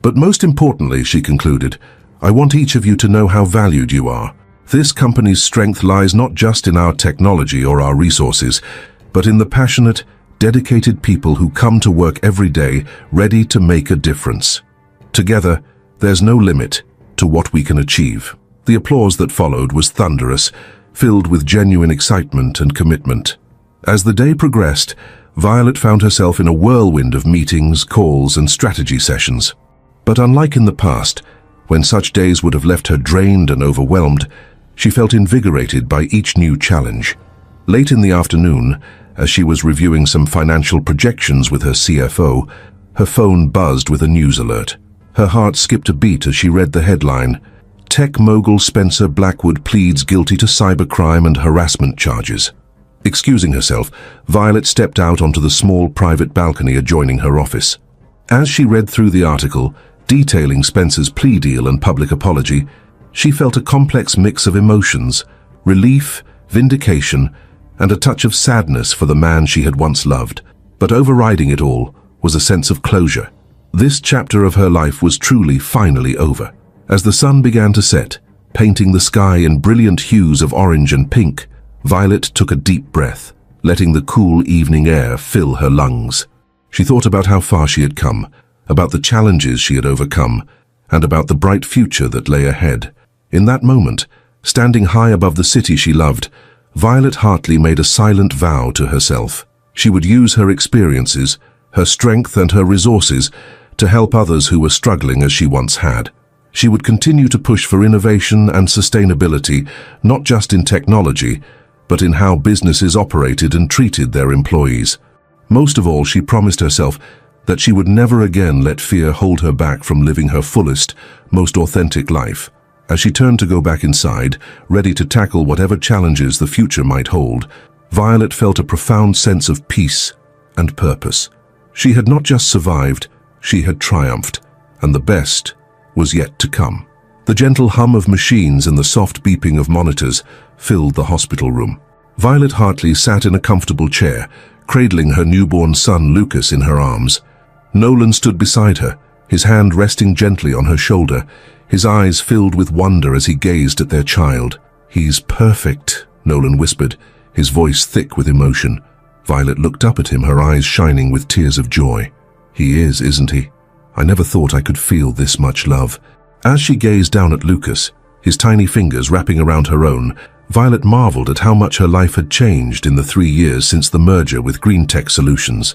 "But most importantly," she concluded, "I want each of you to know how valued you are. This company's strength lies not just in our technology or our resources, but in the passionate, dedicated people who come to work every day ready to make a difference. Together, there's no limit to what we can achieve." The applause that followed was thunderous, filled with genuine excitement and commitment. As the day progressed, Violet found herself in a whirlwind of meetings, calls, and strategy sessions. But unlike in the past, when such days would have left her drained and overwhelmed, she felt invigorated by each new challenge. Late in the afternoon, as she was reviewing some financial projections with her CFO, her phone buzzed with a news alert. Her heart skipped a beat as she read the headline, "Tech mogul Spencer Blackwood pleads guilty to cybercrime and harassment charges." Excusing herself, Violet stepped out onto the small private balcony adjoining her office. As she read through the article, detailing Spencer's plea deal and public apology, she felt a complex mix of emotions, relief, vindication, and a touch of sadness for the man she had once loved. But overriding it all was a sense of closure. This chapter of her life was truly finally over. As the sun began to set, painting the sky in brilliant hues of orange and pink, Violet took a deep breath, letting the cool evening air fill her lungs. She thought about how far she had come, about the challenges she had overcome, and about the bright future that lay ahead. In that moment, standing high above the city she loved, Violet Hartley made a silent vow to herself. She would use her experiences, her strength and her resources to help others who were struggling as she once had. She would continue to push for innovation and sustainability, not just in technology, but in how businesses operated and treated their employees. Most of all, she promised herself that she would never again let fear hold her back from living her fullest, most authentic life. As she turned to go back inside, ready to tackle whatever challenges the future might hold, Violet felt a profound sense of peace and purpose. She had not just survived, she had triumphed, and the best was yet to come. The gentle hum of machines and the soft beeping of monitors filled the hospital room. Violet Hartley sat in a comfortable chair, cradling her newborn son Lucas in her arms. Nolan stood beside her, his hand resting gently on her shoulder, his eyes filled with wonder as he gazed at their child. "He's perfect," Nolan whispered, his voice thick with emotion. Violet looked up at him, her eyes shining with tears of joy. "He is, isn't he? I never thought I could feel this much love." As she gazed down at Lucas, his tiny fingers wrapping around her own, Violet marveled at how much her life had changed in the 3 years since the merger with Greentech Solutions.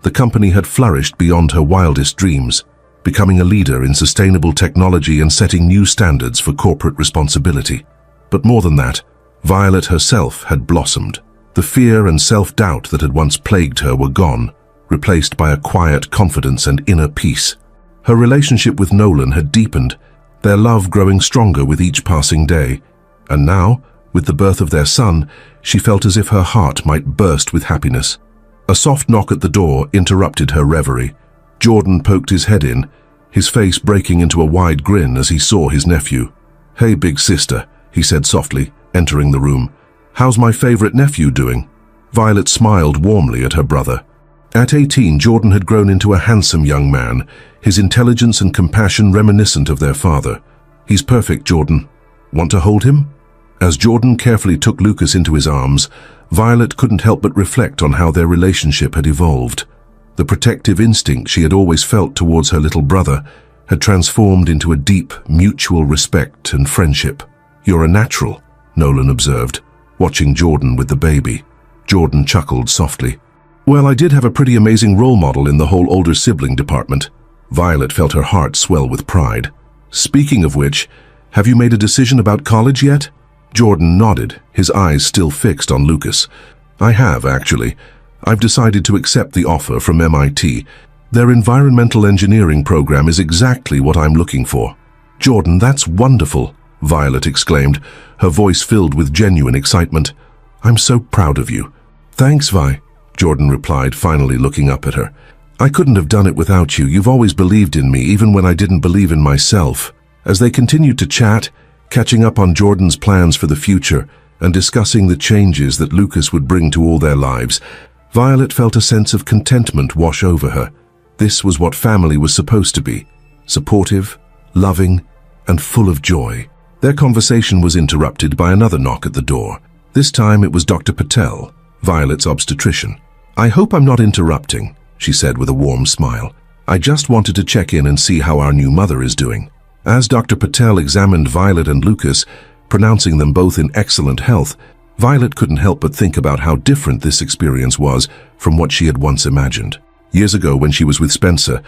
The company had flourished beyond her wildest dreams, becoming a leader in sustainable technology and setting new standards for corporate responsibility. But more than that, Violet herself had blossomed. The fear and self-doubt that had once plagued her were gone, replaced by a quiet confidence and inner peace. Her relationship with Nolan had deepened, their love growing stronger with each passing day. And now, with the birth of their son, she felt as if her heart might burst with happiness. A soft knock at the door interrupted her reverie. Jordan poked his head in, his face breaking into a wide grin as he saw his nephew. "Hey, big sister," he said softly, entering the room. "How's my favorite nephew doing?" Violet smiled warmly at her brother. At 18, Jordan had grown into a handsome young man, his intelligence and compassion reminiscent of their father. "He's perfect, Jordan. Want to hold him?" As Jordan carefully took Lucas into his arms, Violet couldn't help but reflect on how their relationship had evolved. The protective instinct she had always felt towards her little brother had transformed into a deep, mutual respect and friendship. "You're a natural," Nolan observed, watching Jordan with the baby. Jordan chuckled softly. "Well, I did have a pretty amazing role model in the whole older sibling department." Violet felt her heart swell with pride. "Speaking of which, have you made a decision about college yet?" Jordan nodded, his eyes still fixed on Lucas. "I have, actually. I've decided to accept the offer from MIT. Their environmental engineering program is exactly what I'm looking for." "Jordan, that's wonderful," Violet exclaimed, her voice filled with genuine excitement. "I'm so proud of you." "Thanks, Vi," Jordan replied, finally looking up at her. "I couldn't have done it without you. You've always believed in me, even when I didn't believe in myself." As they continued to chat, catching up on Jordan's plans for the future and discussing the changes that Lucas would bring to all their lives, Violet felt a sense of contentment wash over her. This was what family was supposed to be: supportive, loving, and full of joy. Their conversation was interrupted by another knock at the door. This time it was Dr. Patel, Violet's obstetrician. "I hope I'm not interrupting," she said with a warm smile. "I just wanted to check in and see how our new mother is doing." As Dr. Patel examined Violet and Lucas, pronouncing them both in excellent health, Violet couldn't help but think about how different this experience was from what she had once imagined. Years ago, when she was with Spencer,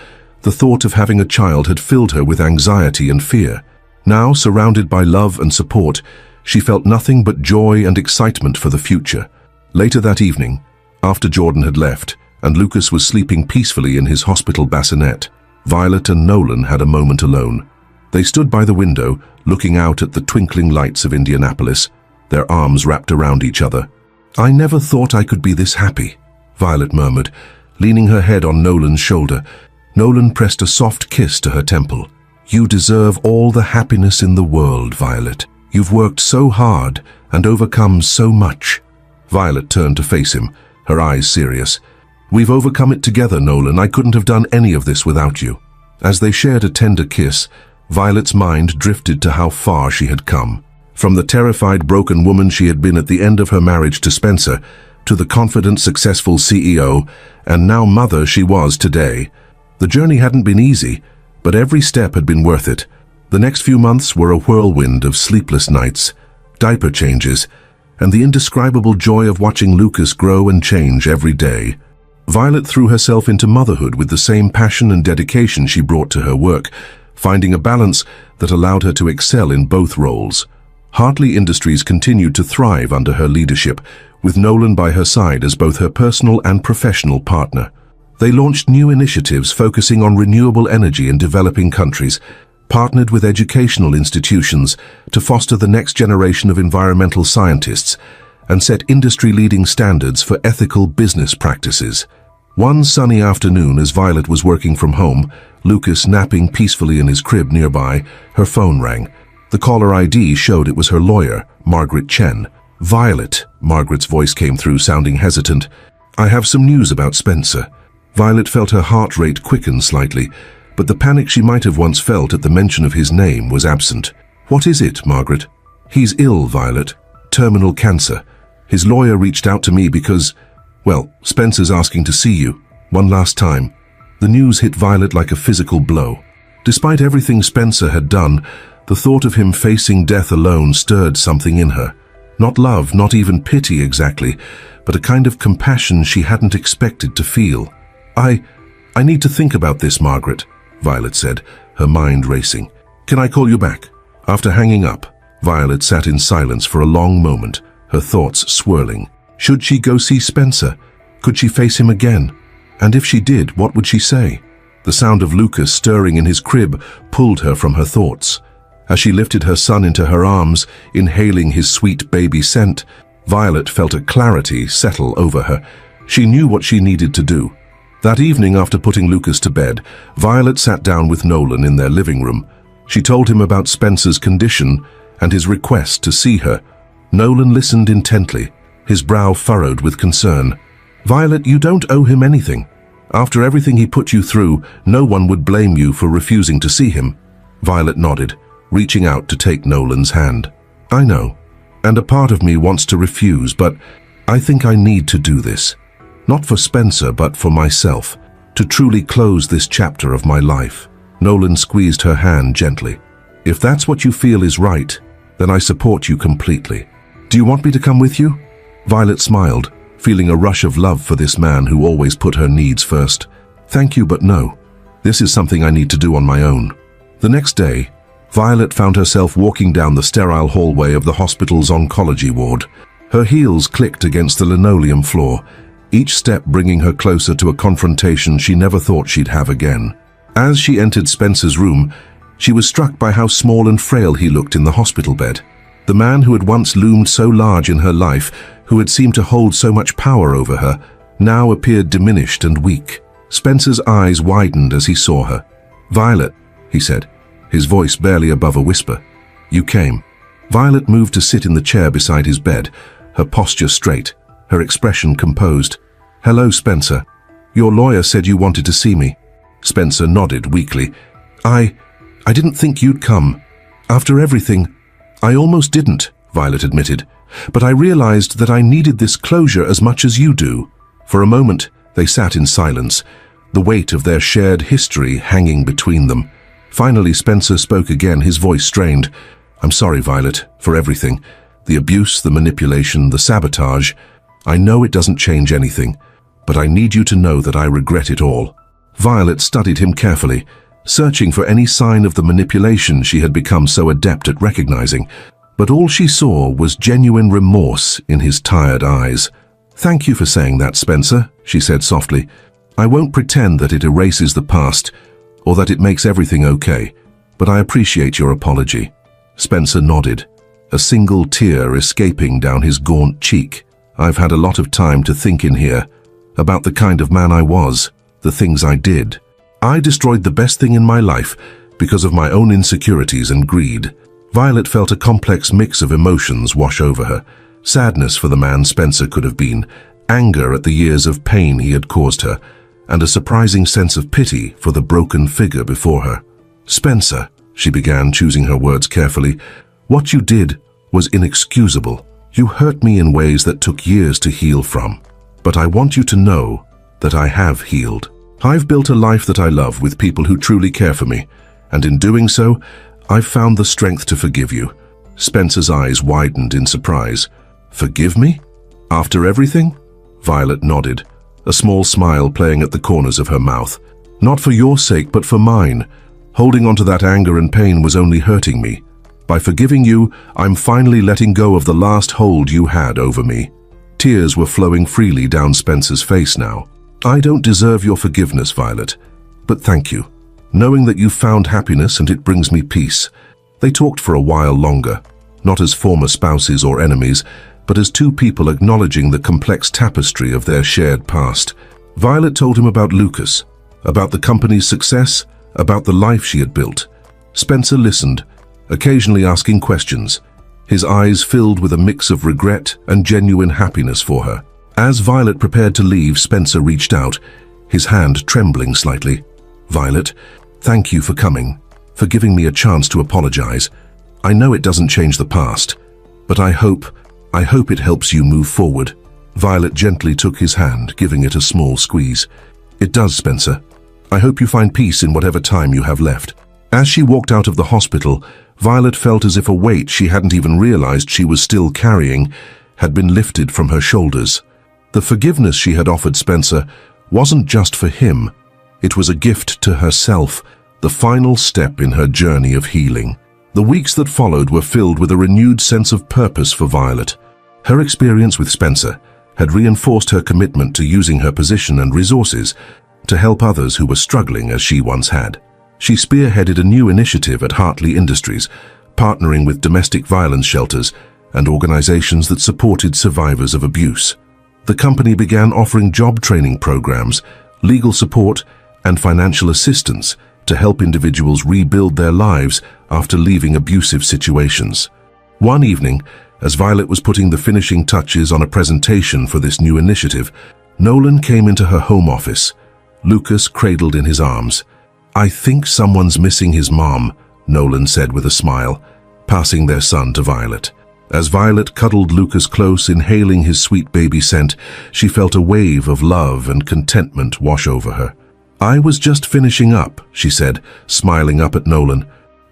the thought of having a child had filled her with anxiety and fear. Now, surrounded by love and support, she felt nothing but joy and excitement for the future. Later that evening, after Jordan had left and Lucas was sleeping peacefully in his hospital bassinet, Violet and Nolan had a moment alone. They stood by the window, looking out at the twinkling lights of Indianapolis, their arms wrapped around each other. "I never thought I could be this happy," Violet murmured, leaning her head on Nolan's shoulder. Nolan pressed a soft kiss to her temple. "You deserve all the happiness in the world, Violet. You've worked so hard and overcome so much." Violet turned to face him, her eyes serious. "We've overcome it together, Nolan. I couldn't have done any of this without you." As they shared a tender kiss, Violet's mind drifted to how far she had come. From the terrified, broken woman she had been at the end of her marriage to Spencer, to the confident, successful CEO, and now mother she was today. The journey hadn't been easy, but every step had been worth it. The next few months were a whirlwind of sleepless nights, diaper changes, and the indescribable joy of watching Lucas grow and change every day. Violet threw herself into motherhood with the same passion and dedication she brought to her work, finding a balance that allowed her to excel in both roles. Hartley Industries continued to thrive under her leadership, with Nolan by her side as both her personal and professional partner. They launched new initiatives focusing on renewable energy in developing countries, partnered with educational institutions to foster the next generation of environmental scientists, and set industry-leading standards for ethical business practices. One sunny afternoon, as Violet was working from home, Lucas napping peacefully in his crib nearby, her phone rang. The caller ID showed it was her lawyer, Margaret Chen. "Violet," Margaret's voice came through, sounding hesitant. "I have some news about Spencer." Violet felt her heart rate quicken slightly, but the panic she might have once felt at the mention of his name was absent. "What is it, Margaret?" "He's ill, Violet. Terminal cancer. His lawyer reached out to me because, well, Spencer's asking to see you. One last time." The news hit Violet like a physical blow. Despite everything Spencer had done, the thought of him facing death alone stirred something in her. Not love, not even pity exactly, but a kind of compassion she hadn't expected to feel. I need to think about this, Margaret," Violet said, her mind racing. "Can I call you back?" After hanging up, Violet sat in silence for a long moment, her thoughts swirling. Should she go see Spencer? Could she face him again? And if she did, what would she say? The sound of Lucas stirring in his crib pulled her from her thoughts. As she lifted her son into her arms, inhaling his sweet baby scent, Violet felt a clarity settle over her. She knew what she needed to do. That evening, after putting Lucas to bed, Violet sat down with Nolan in their living room. She told him about Spencer's condition and his request to see her. Nolan listened intently, his brow furrowed with concern. "Violet, you don't owe him anything. After everything he put you through, no one would blame you for refusing to see him." Violet nodded, reaching out to take Nolan's hand. "I know, and a part of me wants to refuse, but I think I need to do this. Not for Spencer, but for myself, to truly close this chapter of my life." Nolan squeezed her hand gently. "If that's what you feel is right, then I support you completely. Do you want me to come with you?" Violet smiled, feeling a rush of love for this man who always put her needs first. "Thank you, but no. This is something I need to do on my own." The next day, Violet found herself walking down the sterile hallway of the hospital's oncology ward. Her heels clicked against the linoleum floor, each step bringing her closer to a confrontation she never thought she'd have again. As she entered Spencer's room, she was struck by how small and frail he looked in the hospital bed. The man who had once loomed so large in her life, who had seemed to hold so much power over her, now appeared diminished and weak. Spencer's eyes widened as he saw her. "Violet," he said, his voice barely above a whisper. "You came." Violet moved to sit in the chair beside his bed, her posture straight, her expression composed. "Hello, Spencer. Your lawyer said you wanted to see me." Spencer nodded weakly. I didn't think you'd come. After everything, I almost didn't," Violet admitted. "But I realized that I needed this closure as much as you do." For a moment, they sat in silence, the weight of their shared history hanging between them. Finally, Spencer spoke again, his voice strained. "I'm sorry, Violet, for everything. The abuse, the manipulation, the sabotage. I know it doesn't change anything, but I need you to know that I regret it all." Violet studied him carefully, searching for any sign of the manipulation she had become so adept at recognizing. But all she saw was genuine remorse in his tired eyes. "Thank you for saying that, Spencer," she said softly. "I won't pretend that it erases the past, or that it makes everything okay, but I appreciate your apology." Spencer nodded, a single tear escaping down his gaunt cheek. "I've had a lot of time to think in here, about the kind of man I was, the things I did. I destroyed the best thing in my life because of my own insecurities and greed." Violet felt a complex mix of emotions wash over her. Sadness for the man Spencer could have been, anger at the years of pain he had caused her, and a surprising sense of pity for the broken figure before her. "Spencer," she began, choosing her words carefully, "what you did was inexcusable. You hurt me in ways that took years to heal from. But I want you to know that I have healed. I've built a life that I love with people who truly care for me, and in doing so, I've found the strength to forgive you." Spencer's eyes widened in surprise. "Forgive me? After everything?" Violet nodded, a small smile playing at the corners of her mouth. "Not for your sake, but for mine. Holding on to that anger and pain was only hurting me. By forgiving you, I'm finally letting go of the last hold you had over me." Tears were flowing freely down Spencer's face now. "I don't deserve your forgiveness, Violet, but thank you. Knowing that you've found happiness and it brings me peace." They talked for a while longer, not as former spouses or enemies, but as two people acknowledging the complex tapestry of their shared past. Violet told him about Lucas, about the company's success, about the life she had built. Spencer listened, occasionally asking questions, his eyes filled with a mix of regret and genuine happiness for her. As Violet prepared to leave, Spencer reached out, his hand trembling slightly. "Violet, thank you for coming, for giving me a chance to apologize. I know it doesn't change the past, but I hope it helps you move forward." Violet gently took his hand, giving it a small squeeze. "It does, Spencer. I hope you find peace in whatever time you have left." As she walked out of the hospital, Violet felt as if a weight she hadn't even realized she was still carrying had been lifted from her shoulders. The forgiveness she had offered Spencer wasn't just for him. It was a gift to herself, the final step in her journey of healing. The weeks that followed were filled with a renewed sense of purpose for Violet. Her experience with Spencer had reinforced her commitment to using her position and resources to help others who were struggling as she once had. She spearheaded a new initiative at Hartley Industries, partnering with domestic violence shelters and organizations that supported survivors of abuse. The company began offering job training programs, legal support, and financial assistance to help individuals rebuild their lives after leaving abusive situations. One evening, as Violet was putting the finishing touches on a presentation for this new initiative, Nolan came into her home office, Lucas cradled in his arms. "I think someone's missing his mom," Nolan said with a smile, passing their son to Violet. As Violet cuddled Lucas close, inhaling his sweet baby scent, she felt a wave of love and contentment wash over her. "I was just finishing up," she said, smiling up at Nolan.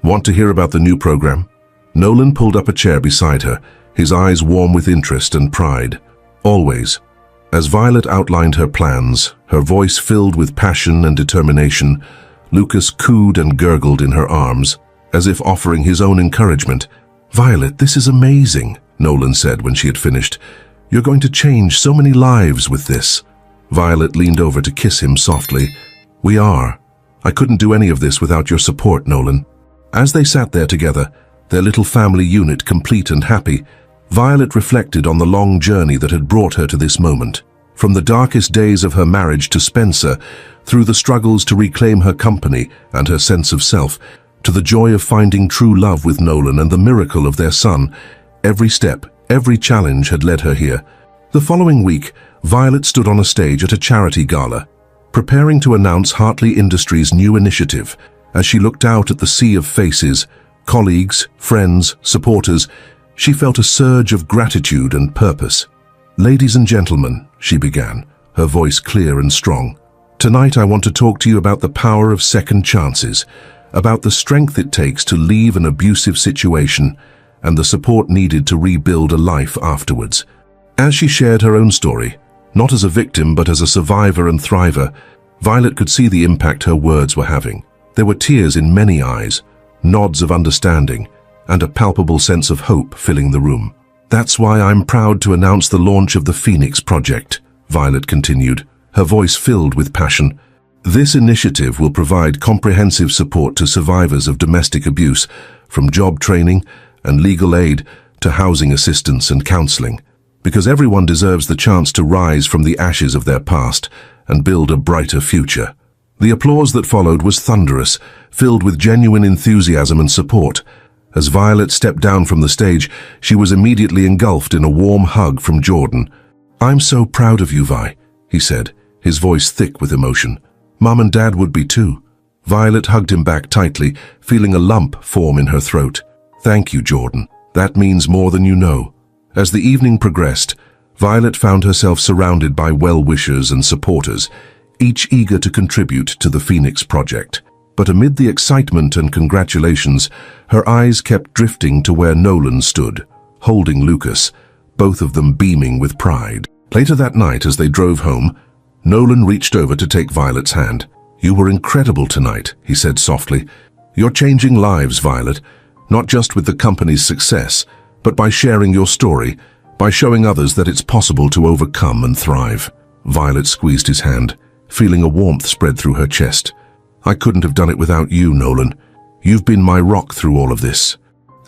"Want to hear about the new program?" Nolan pulled up a chair beside her, his eyes warm with interest and pride. "Always." As Violet outlined her plans, her voice filled with passion and determination, Lucas cooed and gurgled in her arms, as if offering his own encouragement. "Violet, this is amazing," Nolan said when she had finished. "You're going to change so many lives with this." Violet leaned over to kiss him softly. "We are. I couldn't do any of this without your support, Nolan." As they sat there together, their little family unit complete and happy, Violet reflected on the long journey that had brought her to this moment. From the darkest days of her marriage to Spencer, through the struggles to reclaim her company and her sense of self, to the joy of finding true love with Nolan and the miracle of their son, every step, every challenge had led her here. The following week, Violet stood on a stage at a charity gala, preparing to announce Hartley Industries' new initiative. As she looked out at the sea of faces, colleagues, friends, supporters, she felt a surge of gratitude and purpose. "Ladies and gentlemen," she began, her voice clear and strong, "tonight I want to talk to you about the power of second chances, about the strength it takes to leave an abusive situation and the support needed to rebuild a life afterwards." As she shared her own story, not as a victim but as a survivor and thriver, Violet could see the impact her words were having. There were tears in many eyes, nods of understanding, and a palpable sense of hope filling the room. "That's why I'm proud to announce the launch of the Phoenix Project," Violet continued, her voice filled with passion. "This initiative will provide comprehensive support to survivors of domestic abuse, from job training and legal aid to housing assistance and counseling, because everyone deserves the chance to rise from the ashes of their past and build a brighter future." The applause that followed was thunderous, filled with genuine enthusiasm and support. As Violet stepped down from the stage, she was immediately engulfed in a warm hug from Jordan. "I'm so proud of you, Vi," he said, his voice thick with emotion. "Mom and Dad would be too." Violet hugged him back tightly, feeling a lump form in her throat. "Thank you, Jordan. That means more than you know." As the evening progressed, Violet found herself surrounded by well-wishers and supporters, each eager to contribute to the Phoenix Project. But amid the excitement and congratulations, her eyes kept drifting to where Nolan stood, holding Lucas, both of them beaming with pride. Later that night, as they drove home, Nolan reached over to take Violet's hand. "You were incredible tonight," he said softly. "You're changing lives, Violet, not just with the company's success, but by sharing your story, by showing others that it's possible to overcome and thrive." Violet squeezed his hand, feeling a warmth spread through her chest. "I couldn't have done it without you, Nolan. You've been my rock through all of this."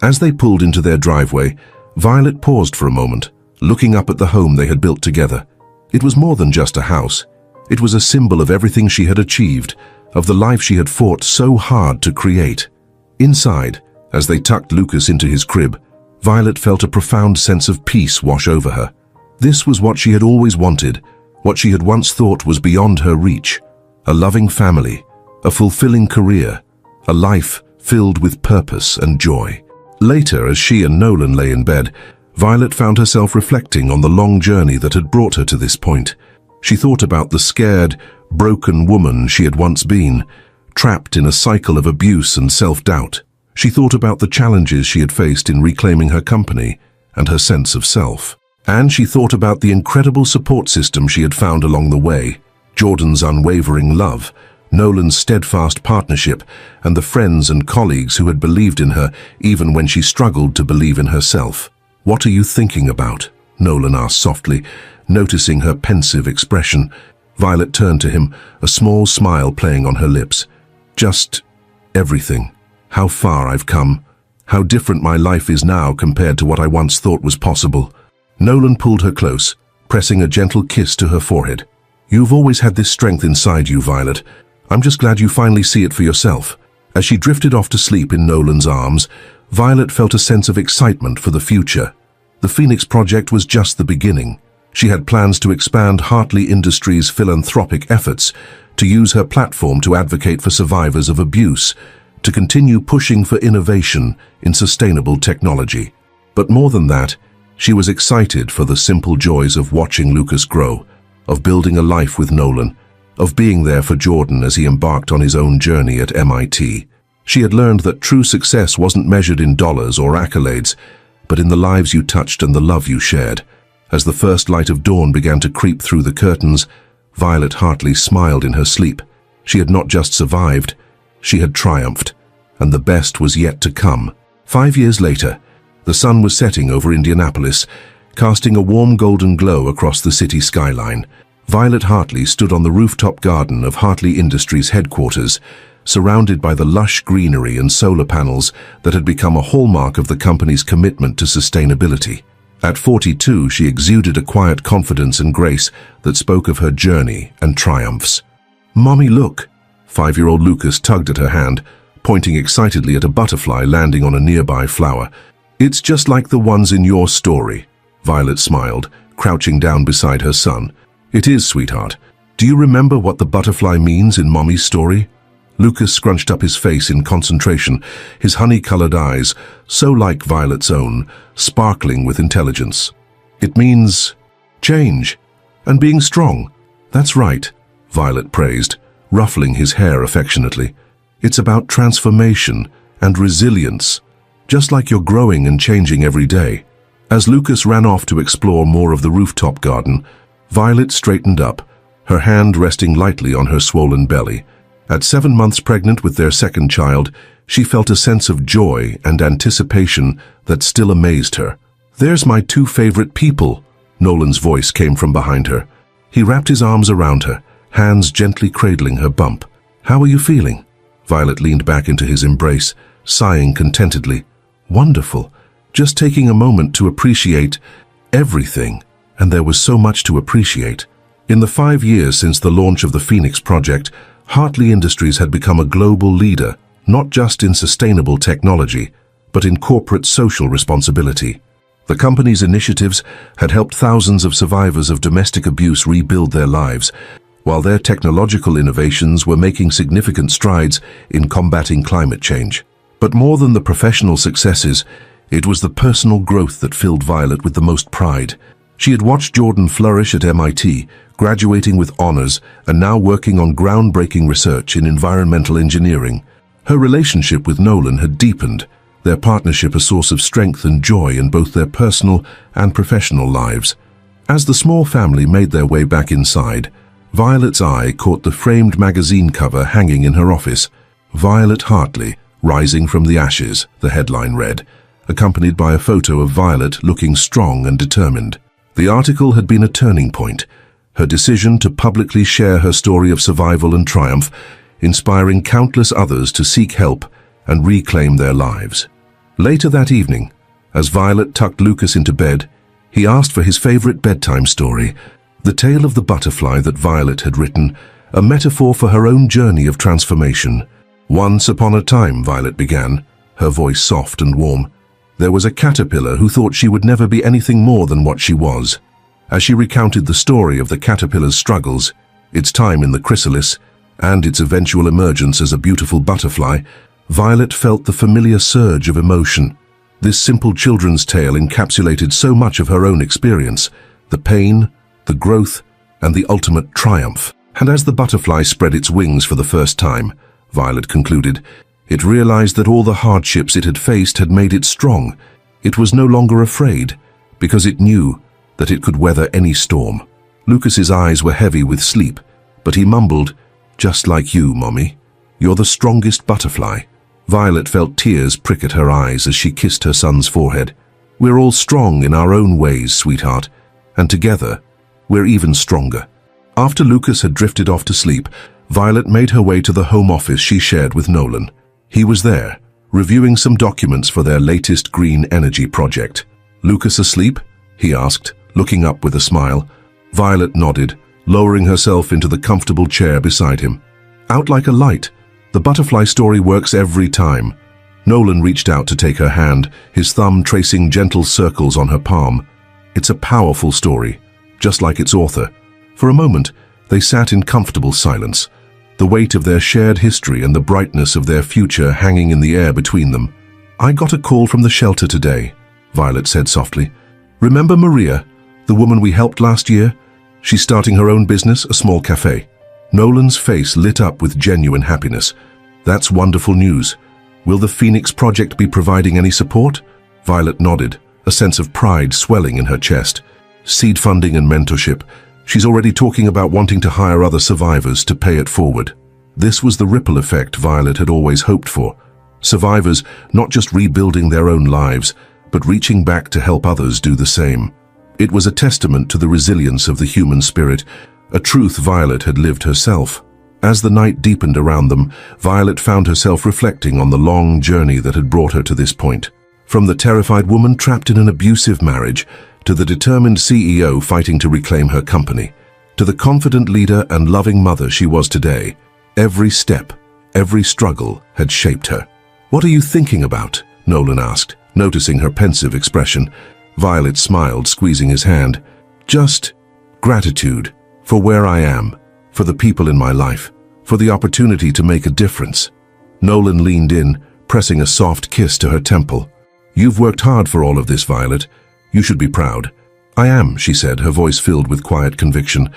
As they pulled into their driveway, Violet paused for a moment, looking up at the home they had built together. It was more than just a house. It was a symbol of everything she had achieved, of the life she had fought so hard to create. Inside, as they tucked Lucas into his crib, Violet felt a profound sense of peace wash over her. This was what she had always wanted, what she had once thought was beyond her reach. A loving family, a fulfilling career, a life filled with purpose and joy. Later, as she and Nolan lay in bed, Violet found herself reflecting on the long journey that had brought her to this point. She thought about the scared, broken woman she had once been, trapped in a cycle of abuse and self-doubt. She thought about the challenges she had faced in reclaiming her company and her sense of self. And she thought about the incredible support system she had found along the way, Jordan's unwavering love, Nolan's steadfast partnership, and the friends and colleagues who had believed in her even when she struggled to believe in herself. "What are you thinking about?" Nolan asked softly, noticing her pensive expression. Violet turned to him, a small smile playing on her lips. "Just everything. How far I've come. How different my life is now compared to what I once thought was possible." Nolan pulled her close, pressing a gentle kiss to her forehead. "You've always had this strength inside you, Violet. I'm just glad you finally see it for yourself." As she drifted off to sleep in Nolan's arms, Violet felt a sense of excitement for the future. The Phoenix Project was just the beginning. She had plans to expand Hartley Industries' philanthropic efforts, to use her platform to advocate for survivors of abuse, to continue pushing for innovation in sustainable technology. But more than that, she was excited for the simple joys of watching Lucas grow, of building a life with Nolan, of being there for Jordan as he embarked on his own journey at MIT. She had learned that true success wasn't measured in dollars or accolades, but in the lives you touched and the love you shared. As the first light of dawn began to creep through the curtains, Violet Hartley smiled in her sleep. She had not just survived, she had triumphed, and the best was yet to come. 5 years later, the sun was setting over Indianapolis, casting a warm golden glow across the city skyline. Violet Hartley stood on the rooftop garden of Hartley Industries headquarters, surrounded by the lush greenery and solar panels that had become a hallmark of the company's commitment to sustainability. At 42, she exuded a quiet confidence and grace that spoke of her journey and triumphs. "Mommy, look!" 5-year-old Lucas tugged at her hand, pointing excitedly at a butterfly landing on a nearby flower. "It's just like the ones in your story." Violet smiled, crouching down beside her son. "It is, sweetheart. Do you remember what the butterfly means in Mommy's story?" Lucas scrunched up his face in concentration, his honey-colored eyes, so like Violet's own, sparkling with intelligence. "It means change and being strong." "That's right," Violet praised, ruffling his hair affectionately. "It's about transformation and resilience, just like you're growing and changing every day." As Lucas ran off to explore more of the rooftop garden, Violet straightened up, her hand resting lightly on her swollen belly. At 7 months pregnant with their second child, she felt a sense of joy and anticipation that still amazed her. "There's my 2 favorite people," Nolan's voice came from behind her. He wrapped his arms around her, hands gently cradling her bump. "How are you feeling?" Violet leaned back into his embrace, sighing contentedly. "Wonderful. Just taking a moment to appreciate everything." And there was so much to appreciate. In the 5 years since the launch of the Phoenix Project, Hartley Industries had become a global leader, not just in sustainable technology, but in corporate social responsibility. The company's initiatives had helped thousands of survivors of domestic abuse rebuild their lives, while their technological innovations were making significant strides in combating climate change. But more than the professional successes, it was the personal growth that filled Violet with the most pride. She had watched Jordan flourish at MIT, graduating with honors and now working on groundbreaking research in environmental engineering. Her relationship with Nolan had deepened, their partnership a source of strength and joy in both their personal and professional lives. As the small family made their way back inside, Violet's eye caught the framed magazine cover hanging in her office. "Violet Hartley, Rising from the Ashes," the headline read, accompanied by a photo of Violet looking strong and determined. The article had been a turning point, her decision to publicly share her story of survival and triumph, inspiring countless others to seek help and reclaim their lives. Later that evening, as Violet tucked Lucas into bed, he asked for his favorite bedtime story, the tale of the butterfly that Violet had written, a metaphor for her own journey of transformation. "Once upon a time," Violet began, her voice soft and warm, "there was a caterpillar who thought she would never be anything more than what she was." As she recounted the story of the caterpillar's struggles, its time in the chrysalis, and its eventual emergence as a beautiful butterfly, Violet felt the familiar surge of emotion. This simple children's tale encapsulated so much of her own experience, the pain, the growth, and the ultimate triumph. And as the butterfly spread its wings for the first time, Violet concluded, it realized that all the hardships it had faced had made it strong. It was no longer afraid, because it knew that it could weather any storm. Lucas's eyes were heavy with sleep, but he mumbled, "Just like you, Mommy. You're the strongest butterfly." Violet felt tears prick at her eyes as she kissed her son's forehead. "We're all strong in our own ways, sweetheart, and together, we're even stronger." After Lucas had drifted off to sleep, Violet made her way to the home office she shared with Nolan. He was there, reviewing some documents for their latest green energy project. "Lucas asleep?" he asked, looking up with a smile. Violet nodded, lowering herself into the comfortable chair beside him. "Out like a light. The butterfly story works every time." Nolan reached out to take her hand, his thumb tracing gentle circles on her palm. "It's a powerful story, just like its author." For a moment, they sat in comfortable silence, the weight of their shared history and the brightness of their future hanging in the air between them. "I got a call from the shelter today," Violet said softly. "Remember Maria, the woman we helped last year? She's starting her own business, a small cafe." Nolan's face lit up with genuine happiness. That's wonderful news. Will the Phoenix Project be providing any support? Violet nodded, a sense of pride swelling in her chest. Seed funding and mentorship. She's already talking about wanting to hire other survivors to pay it forward. This was the ripple effect Violet had always hoped for. Survivors not just rebuilding their own lives, but reaching back to help others do the same. It was a testament to the resilience of the human spirit, a truth Violet had lived herself. As the night deepened around them, Violet found herself reflecting on the long journey that had brought her to this point. From the terrified woman trapped in an abusive marriage, to the determined CEO fighting to reclaim her company, to the confident leader and loving mother she was today, every step, every struggle had shaped her. "What are you thinking about?" Nolan asked, noticing her pensive expression. Violet smiled, squeezing his hand. "Just gratitude for where I am, for the people in my life, for the opportunity to make a difference." Nolan leaned in, pressing a soft kiss to her temple. "You've worked hard for all of this, Violet. You should be proud." "I am," she said, her voice filled with quiet conviction.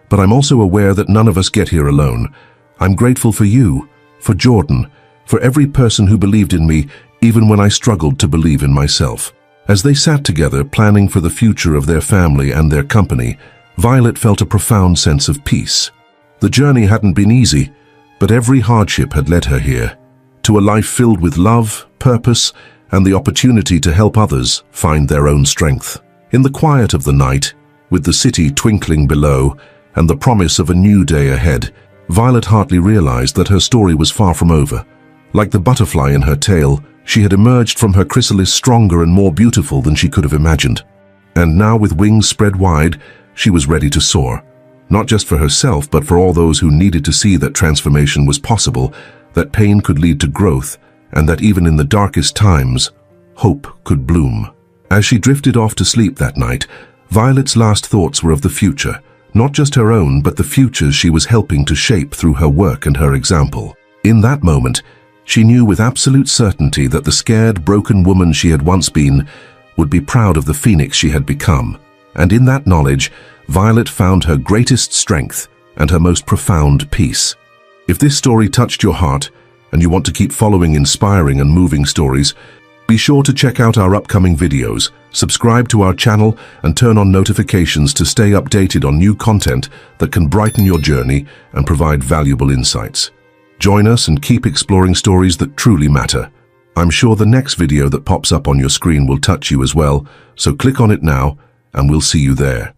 "But I'm also aware that none of us get here alone. I'm grateful for you, for Jordan, for every person who believed in me, even when I struggled to believe in myself." As they sat together, planning for the future of their family and their company, Violet felt a profound sense of peace. The journey hadn't been easy, but every hardship had led her here, to a life filled with love, purpose, and the opportunity to help others find their own strength. In the quiet of the night, with the city twinkling below and the promise of a new day ahead, Violet hardly realized that her story was far from over. Like the butterfly in her tail, she had emerged from her chrysalis stronger and more beautiful than she could have imagined. And now, with wings spread wide, she was ready to soar. Not just for herself, but for all those who needed to see that transformation was possible, that pain could lead to growth, and that even in the darkest times, hope could bloom. As she drifted off to sleep that night, Violet's last thoughts were of the future, not just her own, but the futures she was helping to shape through her work and her example. In that moment, she knew with absolute certainty that the scared, broken woman she had once been would be proud of the phoenix she had become. And in that knowledge, Violet found her greatest strength and her most profound peace. If this story touched your heart, and you want to keep following inspiring and moving stories, be sure to check out our upcoming videos, subscribe to our channel, and turn on notifications to stay updated on new content that can brighten your journey and provide valuable insights. Join us and keep exploring stories that truly matter. I'm sure the next video that pops up on your screen will touch you as well, so click on it now, and we'll see you there.